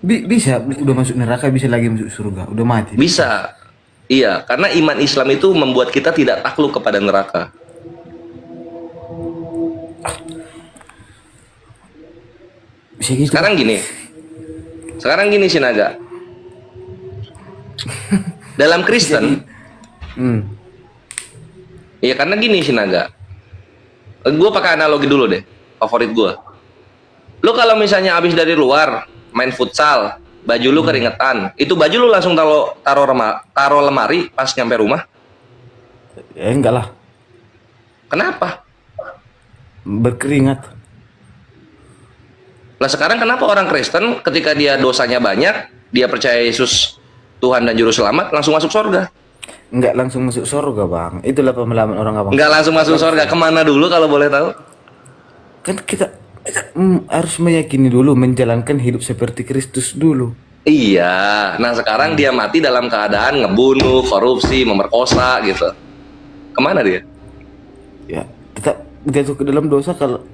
S2: Bisa udah masuk neraka bisa lagi masuk surga, udah mati.
S1: Bisa. Iya, karena iman Islam itu membuat kita tidak takluk kepada neraka.
S2: Bisa gitu.
S1: Sekarang gini Sinaga. Dalam Kristen, iya karena gini Sinaga. Gue pakai analogi dulu deh, favorit gue. Lu kalau misalnya habis dari luar main futsal, baju lu keringetan, itu baju lu langsung taruh lemari pas nyampe rumah?
S2: Enggak lah,
S1: Kenapa?
S2: berkeringat.
S1: Lah sekarang kenapa orang Kristen ketika dia dosanya banyak, dia percaya Yesus Tuhan dan Juru Selamat, langsung masuk surga?
S2: Enggak langsung masuk surga bang. Itulah pemahaman orang abang.
S1: Nggak langsung masuk surga, kemana dulu kalau boleh tahu?
S2: Kan kita harus meyakini dulu, menjalankan hidup seperti Kristus dulu.
S1: Iya, nah sekarang dia mati dalam keadaan ngebunuh, korupsi, memerkosa gitu. Kemana dia?
S2: Ya tetap jatuh ke dalam dosa kalau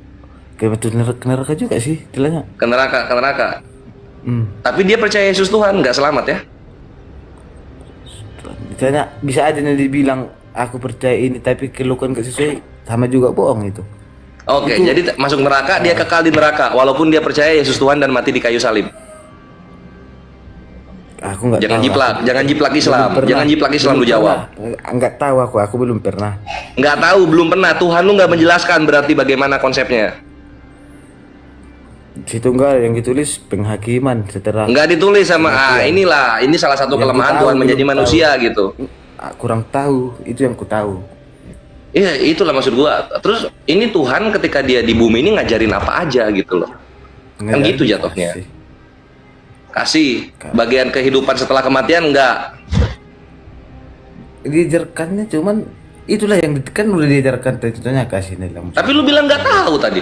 S2: kayak betul neraka juga sih istilahnya.
S1: Ke neraka, ke neraka. Tapi dia percaya Yesus Tuhan, nggak selamat ya?
S2: Misalnya bisa aja nih dibilang aku percaya ini tapi kelukan gak sesuai, sama juga bohong itu.
S1: Oke, jadi masuk neraka, dia kekal di neraka walaupun dia percaya Yesus Tuhan dan mati di kayu salib.
S2: Aku nggak
S1: Jangan
S2: tahu.
S1: jiplak, jangan jiplak Islam,
S2: Belum pernah.
S1: jangan jiplak Islam lu
S2: Belum
S1: jawab.
S2: pernah. Nggak tahu aku belum pernah.
S1: Nggak tahu, belum pernah. Tuhan lu nggak menjelaskan berarti bagaimana konsepnya.
S2: Situ enggak yang ditulis penghakiman setelah.
S1: Nggak ditulis sama inilah, ini salah satu
S2: Yang
S1: kelemahan
S2: ku tahu,
S1: Tuhan menjadi
S2: belum
S1: manusia gitu.
S2: Kurang tahu, itu yang ku tahu.
S1: Iya, itulah maksud gua. Terus ini Tuhan ketika dia di bumi ini ngajarin apa aja gitu loh. Kan gitu jatuhnya. Kasih bagian kehidupan setelah kematian enggak.
S2: Diajarkannya cuman itulah yang kan udah diajarkan contohnya kasih dalam.
S1: Tapi lu bilang nggak tahu tadi.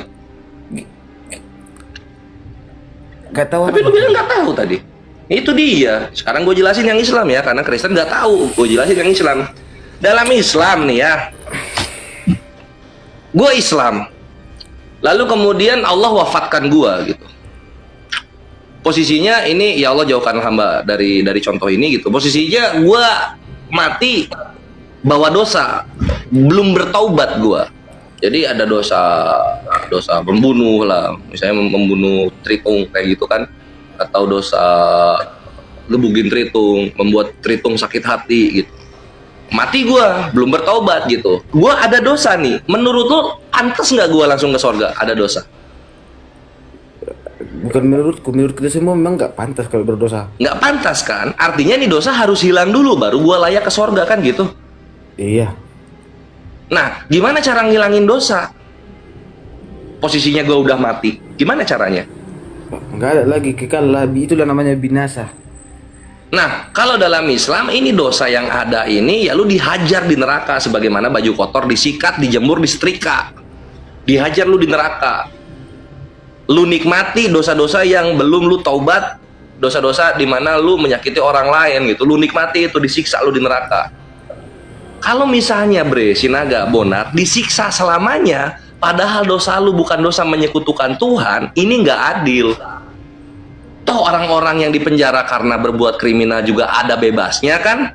S2: Nggak tahu.
S1: Tapi lu bilang nggak tahu tadi. Itu dia. Sekarang gue jelasin yang Islam ya, karena Kristen nggak tahu. Gue jelasin yang Islam. Dalam Islam nih ya, gue Islam. Lalu kemudian Allah wafatkan gue gitu. Posisinya ini ya Allah jauhkan hamba dari contoh ini gitu. Posisinya gue mati bawa dosa, belum bertaubat gue. Jadi ada dosa membunuh lah, misalnya membunuh Tritung kayak gitu kan, atau dosa gebugin Tritung, membuat Tritung sakit hati gitu. Mati gua, belum bertobat gitu. Gua ada dosa nih. Menurut lu pantas nggak gua langsung ke sorga? Ada dosa?
S2: Bukan menurut kita semua memang nggak pantas kalau berdosa.
S1: Nggak pantas kan? Artinya nih dosa harus hilang dulu baru gua layak ke sorga kan gitu.
S2: Iya.
S1: Nah, gimana cara ngilangin dosa? Posisinya gua udah mati. Gimana caranya?
S2: Nggak ada lagi kekal lah, itulah namanya binasa.
S1: Nah, kalau dalam Islam ini dosa yang ada ini ya lu dihajar di neraka sebagaimana baju kotor disikat, dijemur, disetrika. Dihajar lu di neraka. Lu nikmati dosa-dosa yang belum lu taubat, dosa-dosa di mana lu menyakiti orang lain gitu. Lu nikmati itu, disiksa lu di neraka. Kalau misalnya Sinaga, Bonar disiksa selamanya, padahal dosa lu bukan dosa menyekutukan Tuhan, ini nggak adil. Toh orang-orang yang dipenjara karena berbuat kriminal juga ada bebasnya kan?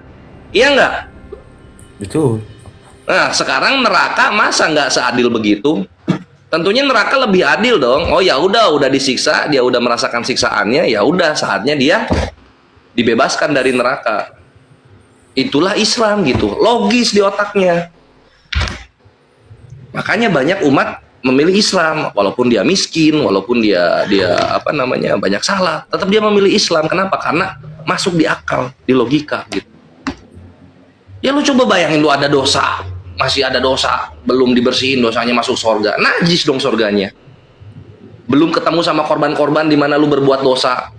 S1: Iya nggak?
S2: Betul.
S1: Nah sekarang neraka masa nggak seadil begitu? Tentunya neraka lebih adil dong. Oh ya udah disiksa, dia udah merasakan siksaannya, ya udah saatnya dia dibebaskan dari neraka. Itulah Islam gitu, logis di otaknya. Makanya banyak umat memilih Islam, walaupun dia miskin, walaupun dia banyak salah, tetap dia memilih Islam. Kenapa? Karena masuk di akal, di logika gitu. Ya lu coba bayangin lu ada dosa, masih ada dosa, belum dibersihin dosanya masuk surga, najis dong surganya. Belum ketemu sama korban-korban di mana lu berbuat dosa,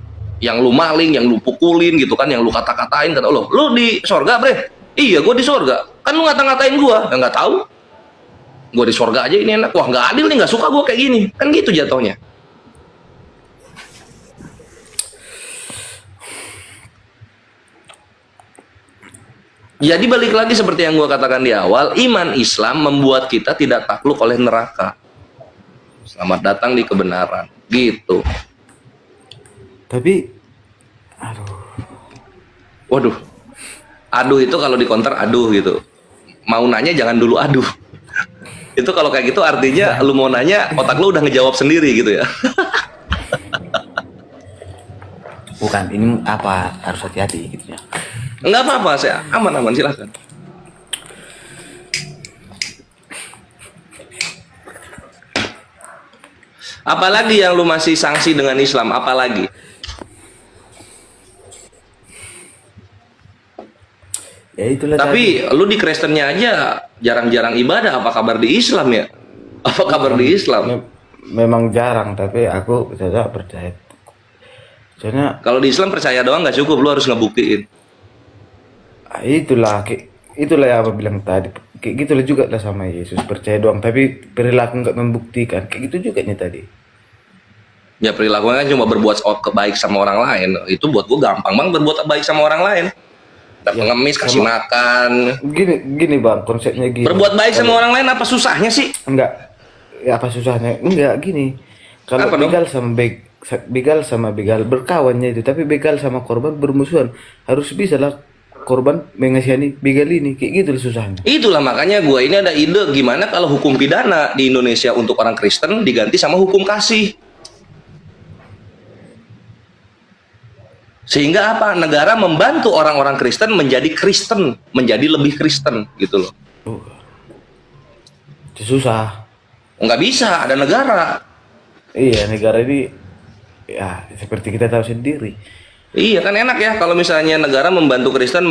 S1: yang lu maling, yang lu pukulin gitu kan, yang lu kata-katain, kata lu di surga iya gua di surga, kan lu ngata-ngatain gua, ya nggak tahu. Gue di surga aja ini enak, wah nggak adil nih, nggak suka gue kayak gini, kan gitu jatuhnya. Jadi balik lagi seperti yang gue katakan di awal, iman Islam membuat kita tidak takluk oleh neraka. Selamat datang di kebenaran, gitu.
S2: Tapi,
S1: aduh itu kalau di counter aduh gitu. Mau nanya jangan dulu aduh. Itu kalau kayak gitu artinya lu mau nanya, otak lu udah ngejawab sendiri gitu ya.
S2: bukan, ini apa harus hati-hati gitu ya.
S1: Enggak apa-apa, saya aman-aman, silahkan. Apalagi yang lu masih sanksi dengan Islam, apalagi?
S2: Ya itulah
S1: Tapi lu di Kristennya aja jarang-jarang ibadah, apa kabar di Islam ya? Apa kabar di Islam?
S2: memang jarang, tapi aku tidak percaya. Soalnya
S1: Kalau di Islam percaya doang nggak cukup, lu harus ngebuktiin.
S2: itulah yang apa bilang tadi, kayak gitulah juga lah sama Yesus, percaya doang tapi perilaku nggak membuktikan, kayak gitu juga nih tadi.
S1: Ya perilakunya kan cuma berbuat baik sama orang lain. Itu buat gua gampang banget berbuat baik sama orang lain. ada pengemis kasih makan.
S2: Gini bang, konsepnya gini.
S1: Berbuat baik sama orang lain apa susahnya sih?
S2: Enggak. Ya apa susahnya? Enggak gini. Kalau
S1: Apa dong?
S2: begal sama begal berkawannya itu, tapi begal sama korban bermusuhan. Harus bisa lah korban mengasihani begal ini, kayak gitu loh susahnya.
S1: Itulah makanya gue ini ada ide gimana kalau hukum pidana di Indonesia untuk orang Kristen diganti sama hukum kasih. Sehingga apa? Negara membantu orang-orang Kristen menjadi Kristen, menjadi lebih Kristen gitu loh.
S2: Itu susah.
S1: Nggak bisa, ada negara.
S2: Iya, negara ini ya seperti kita tahu sendiri.
S1: Iya kan enak ya kalau misalnya negara membantu Kristen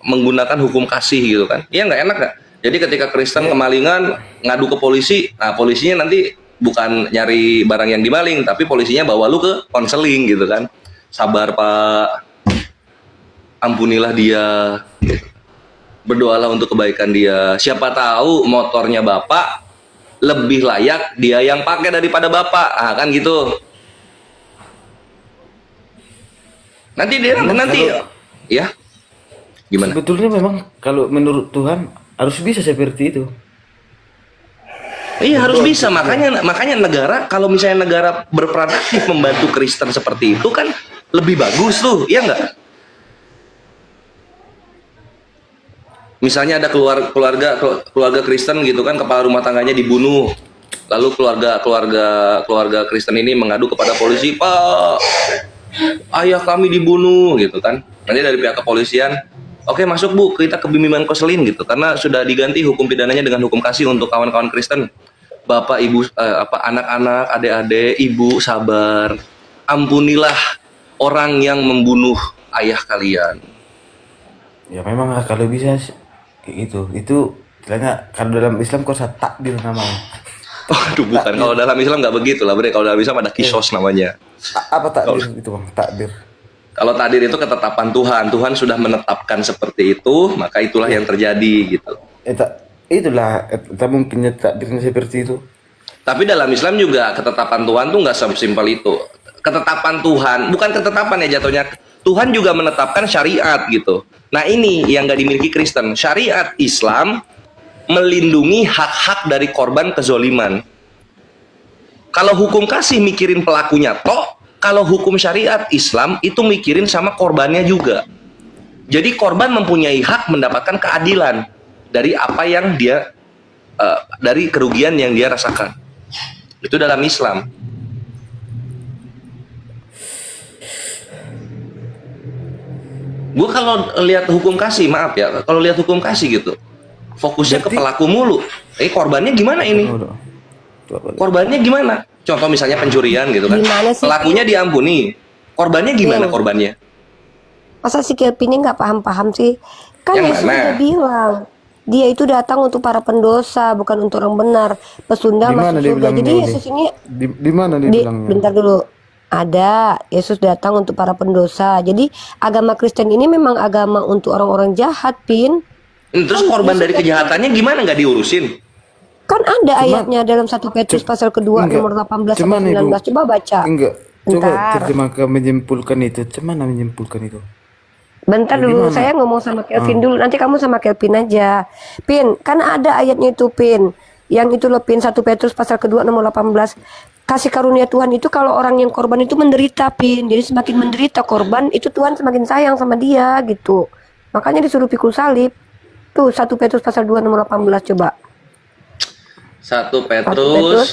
S1: menggunakan hukum kasih gitu kan. Iya nggak enak nggak? Jadi ketika Kristen kemalingan ngadu ke polisi, nah polisinya nanti bukan nyari barang yang dimaling, tapi polisinya bawa lu ke konseling gitu kan. Sabar Pak, ampunilah dia, berdoalah untuk kebaikan dia. Siapa tahu motornya Bapak lebih layak dia yang pakai daripada Bapak, kan gitu. Nanti dia ya gimana?
S2: Sebetulnya memang kalau menurut Tuhan harus bisa seperti itu.
S1: Iya harus bisa, makanya negara kalau misalnya negara berperan aktif membantu Kristen seperti itu kan lebih bagus tuh, iya nggak? Misalnya ada keluarga Kristen gitu kan, kepala rumah tangganya dibunuh, lalu keluarga Kristen ini mengadu kepada polisi, Pak, ayah kami dibunuh gitu kan. Nanti dari pihak kepolisian, oke masuk Bu, kita ke bimbingan konseling gitu, karena sudah diganti hukum pidananya dengan hukum kasih untuk kawan-kawan Kristen. Bapak, Ibu, anak-anak, adik-adik, Ibu sabar, ampunilah orang yang membunuh ayah kalian.
S2: Ya memang kalau bisa kayak gitu. Itu istilahnya kalau dalam Islam kok takdir namanya.
S1: Aduh bukan, kalau dalam Islam nggak begitu lah bre. Kalau dalam Islam ada kisos namanya.
S2: Apa takdir itu bang? Takdir.
S1: Kalau takdir itu ketetapan Tuhan. Tuhan sudah menetapkan seperti itu, maka itulah yang terjadi gitu.
S2: Itulah mungkinnya takdirnya seperti itu.
S1: Tapi dalam Islam juga ketetapan Tuhan tuh nggak sesimpel itu. Ketetapan Tuhan, bukan ketetapan ya jatuhnya. Tuhan juga menetapkan syariat gitu. Nah ini yang nggak dimiliki Kristen. Syariat Islam melindungi hak-hak dari korban kezoliman. Kalau hukum kasih mikirin pelakunya toh, kalau hukum syariat Islam itu mikirin sama korbannya juga. Jadi korban mempunyai hak mendapatkan keadilan dari apa yang dia dari kerugian yang dia rasakan. Itu dalam Islam. Gue kalau lihat hukum kasih, maaf ya, kalau lihat hukum kasih gitu, fokusnya ke pelaku mulu. Korbannya gimana ini? Korbannya gimana? Contoh misalnya pencurian gitu kan. Pelakunya diampuni. Korbannya gimana korbannya?
S4: Masa si Kelvin ini nggak paham-paham sih? Kan
S1: Yang
S4: Yesus
S1: mana?
S4: udah bilang, dia itu datang untuk para pendosa, bukan untuk orang benar. Pesunda
S2: Di mana
S4: masuk
S2: dia
S4: surga.
S2: bilangnya
S4: Jadi
S2: ini?
S4: Yesus ini
S2: Di mana dia bilangnya?
S4: bentar dulu. Ada, Yesus datang untuk para pendosa. Jadi agama Kristen ini memang agama untuk orang-orang jahat, Pin.
S1: Terus korban dari kejahatannya gimana nggak diurusin?
S4: Kan ada ayatnya dalam 1 Petrus pasal kedua
S2: enggak.
S4: nomor 18
S2: Cuman,
S4: sampai 19.
S2: Ibu,
S4: Coba baca.
S2: Enggak. Coba
S4: Bentar.
S2: terjemahkan menyimpulkan itu. Cuman menyimpulkan itu.
S4: Bentar dulu,
S2: Gimana?
S4: saya ngomong sama Kelvin dulu. Nanti kamu sama Kelvin aja. Pin, kan ada ayatnya itu, Pin. Yang itu loh, Pin, 1 Petrus pasal kedua nomor 18. Kasih karunia Tuhan itu kalau orang yang korban itu menderita, Pin. Jadi semakin menderita korban, itu Tuhan semakin sayang sama dia gitu. Makanya disuruh pikul salib. Tuh 1 Petrus pasal 2 nomor 18 coba.
S1: 1
S4: 1 Petrus
S1: Petrus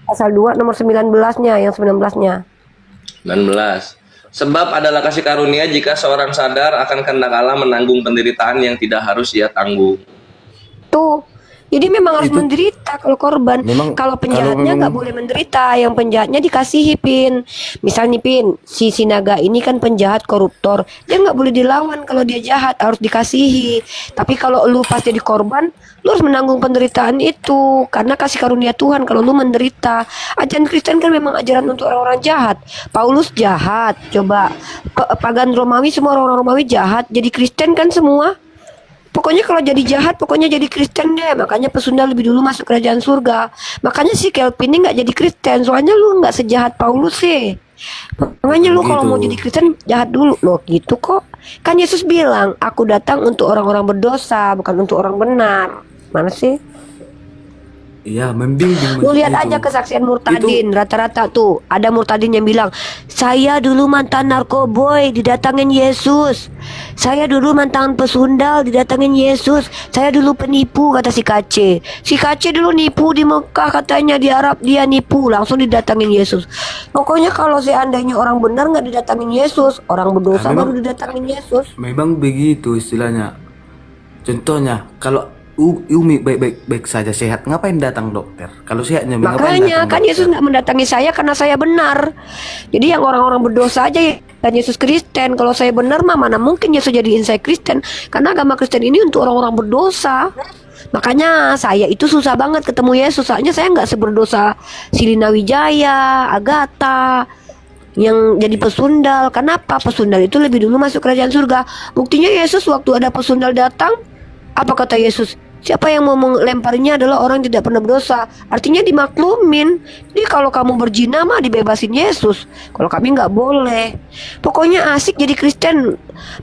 S4: pasal 2 nomor 19-nya, yang 19-nya.
S1: 19. Sebab adalah kasih karunia jika seorang sadar akan kehendak Allah menanggung penderitaan yang tidak harus ia tanggung.
S4: Tuh. Jadi memang harus menderita kalau korban.
S2: Memang
S4: Kalau
S2: kalau
S4: penjahatnya
S2: memang-
S4: nggak boleh menderita, yang penjahatnya dikasihi, Pin. Misalnya, Pin, si Sinaga ini kan penjahat koruptor, dia nggak boleh dilawan kalau dia jahat, harus dikasihi. Tapi kalau lu pas jadi korban, lu harus menanggung penderitaan itu karena kasih karunia Tuhan. Kalau lu menderita, ajaran Kristen kan memang ajaran untuk orang-orang jahat. Paulus jahat, coba pagan Romawi, semua orang-orang Romawi jahat. Jadi Kristen kan semua. Pokoknya kalau jadi jahat, pokoknya jadi Kristen deh. Makanya pesunda lebih dulu masuk kerajaan surga. Makanya si Kelvin ini nggak jadi Kristen. Soalnya lu nggak sejahat Paulus sih. Makanya lu kalau
S2: Gitu.
S4: mau jadi Kristen jahat dulu loh gitu kok. Kan Yesus bilang, aku datang untuk orang-orang berdosa, bukan untuk orang benar. Mana sih?
S2: Iya, membimbing
S4: Lu lihat
S2: maksudnya
S4: aja
S2: itu.
S4: kesaksian murtadin, rata-rata tuh ada murtadin yang bilang, saya dulu mantan narkoboy, didatangin Yesus. Saya dulu mantan pesundal, didatangin Yesus. Saya dulu penipu, kata si Kace. Si Kace dulu nipu di Mekah, katanya di Arab dia nipu, langsung didatangin Yesus. Pokoknya kalau seandainya orang benar nggak didatangin Yesus, orang berdosa
S2: Memang-
S4: baru didatangin Yesus.
S2: Memang begitu istilahnya. Contohnya, kalau Umi baik saja sehat, ngapain datang dokter? Kalau sehatnya ngapain
S4: Makanya
S2: datang
S4: kan
S2: dokter?
S4: Yesus nggak mendatangi saya karena saya benar. Jadi yang orang-orang berdosa aja ya, dan Yesus Kristen. Kalau saya benar mah mana mungkin Yesus jadiin saya Kristen. Karena agama Kristen ini untuk orang-orang berdosa. Makanya saya itu susah banget ketemu Yesus. Soalnya saya nggak seberdosa Silina Wijaya, Agatha, yang jadi pesundal. Kenapa? Pesundal itu lebih dulu masuk kerajaan surga. Buktinya Yesus waktu ada pesundal datang, apa kata Yesus? Siapa yang mau melemparinya adalah orang yang tidak pernah berdosa. Artinya dimaklumin. Jadi kalau kamu berzina mah dibebasin Yesus. Kalau kami nggak boleh. Pokoknya asik jadi Kristen.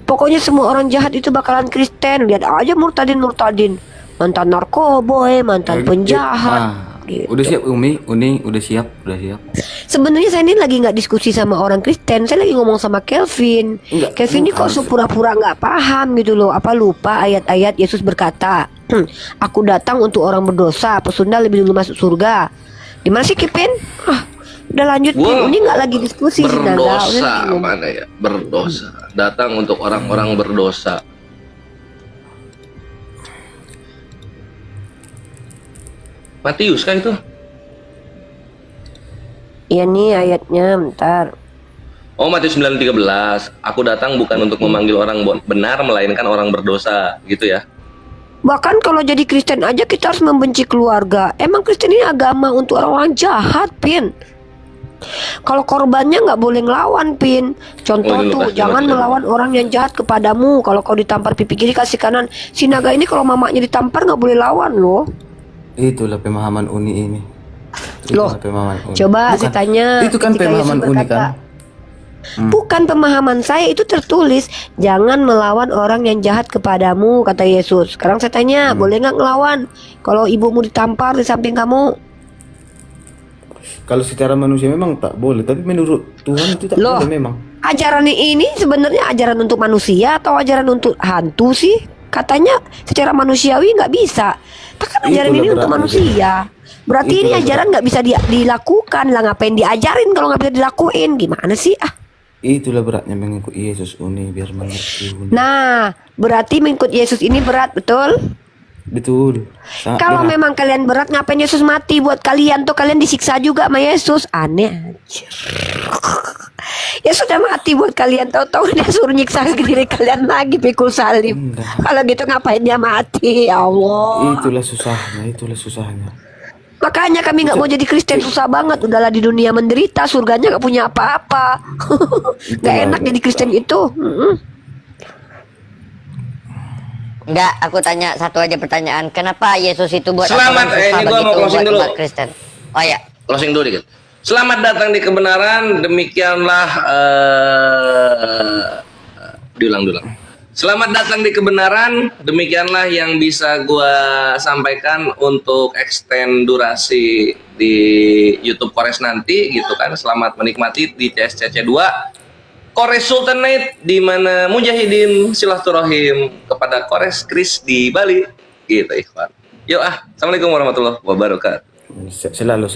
S4: Pokoknya semua orang jahat itu bakalan Kristen. Lihat aja murtadin. Mantan narkoboy, mantan penjahat. Gitu.
S2: Udah siap Umi, udah siap.
S4: Sebenarnya saya ini lagi nggak diskusi sama orang Kristen, saya lagi ngomong sama Kelvin.
S2: Enggak,
S4: Kelvin ini kok
S2: bukan.
S4: pura-pura nggak paham gitu loh. Apa lupa ayat-ayat Yesus berkata, aku datang untuk orang berdosa, pesundal lebih dulu masuk surga. Di mana sih Kevin? Udah lanjut,
S1: Gua
S4: Pin. Ini nggak lagi diskusi sih, Naga. Udah
S1: berdosa
S4: bingung.
S1: mana ya? Berdosa. Datang untuk orang-orang berdosa. Matius kan itu?
S4: Iya nih ayatnya, bentar.
S1: Oh, Matius 9:13. Aku datang bukan untuk memanggil orang benar melainkan orang berdosa, gitu ya.
S4: Bahkan kalau jadi Kristen aja kita harus membenci keluarga. Emang Kristen ini agama untuk orang-orang jahat, Pin. Kalau korbannya nggak boleh ngelawan, Pin. Contoh
S1: Oh, ini
S4: tuh,
S1: Lukas
S4: jangan
S1: 15.
S4: melawan orang yang jahat kepadamu. Kalau kau ditampar pipi kiri kasih kanan. Si naga ini kalau mamanya ditampar nggak boleh lawan loh.
S2: Itulah pemahaman Uni ini.
S4: Loh,
S2: Itulah pemahaman Uni.
S4: coba saya tanya,
S2: Itu kan
S4: ketika
S2: pemahaman
S4: Yesus
S2: Uni
S4: berkata,
S2: kan.
S4: bukan pemahaman saya, itu tertulis jangan melawan orang yang jahat kepadamu, kata Yesus. Sekarang saya tanya, boleh nggak ngelawan kalau ibumu ditampar di samping kamu?
S2: Kalau secara manusia memang tak boleh, tapi menurut Tuhan itu tak
S4: Loh.
S2: boleh memang.
S4: Ajaran ini sebenarnya ajaran untuk manusia atau ajaran untuk hantu sih? Katanya secara manusiawi nggak bisa. Kan ajaran
S2: Itulah
S4: ini untuk
S2: beratnya,
S4: manusia. Berarti ini
S2: Itulah
S4: ajaran nggak bisa dilakukan lah. Ngapain diajarin kalau nggak bisa dilakuin? Gimana sih?
S2: Itulah beratnya mengikuti Yesus Uni, biar mengerti Uni.
S4: Nah, berarti mengikut Yesus ini berat, betul?
S2: Betul. Sangat
S4: Kalau
S2: berat.
S4: memang kalian berat, ngapain Yesus mati buat kalian? Tuh kalian disiksa juga sama Yesus. Aneh aja. Yesus sudah mati buat kalian. Tahu-tahu dia suruh nyiksa diri kalian lagi pikul salib.
S2: Enggak.
S4: Kalau gitu ngapain dia mati? Ya Allah.
S2: Itulah susahnya.
S4: Makanya kami nggak mau jadi Kristen, susah banget. Udahlah di dunia menderita, surganya nggak punya apa-apa. Nggak enak jadi Kristen itu.
S3: Enggak, aku tanya satu aja pertanyaan. Kenapa Yesus itu buat
S1: Selamat,
S3: aturan susah
S1: ini gua mau
S3: begitu
S1: closing
S3: buat
S1: dulu.
S3: umat Kristen? Oh ya,
S1: Closing dulu dikit. Selamat datang di kebenaran. Demikianlah diulang. Selamat datang di kebenaran. Demikianlah yang bisa gua sampaikan untuk extend durasi di YouTube Kores nanti gitu kan. Selamat menikmati di CSCC 2 Kores Sultanate, di mana Mujahidin silaturahim kepada Kores Kris di Bali gitu ikhwan. Yuk Assalamualaikum warahmatullahi wabarakatuh.
S2: Selalu.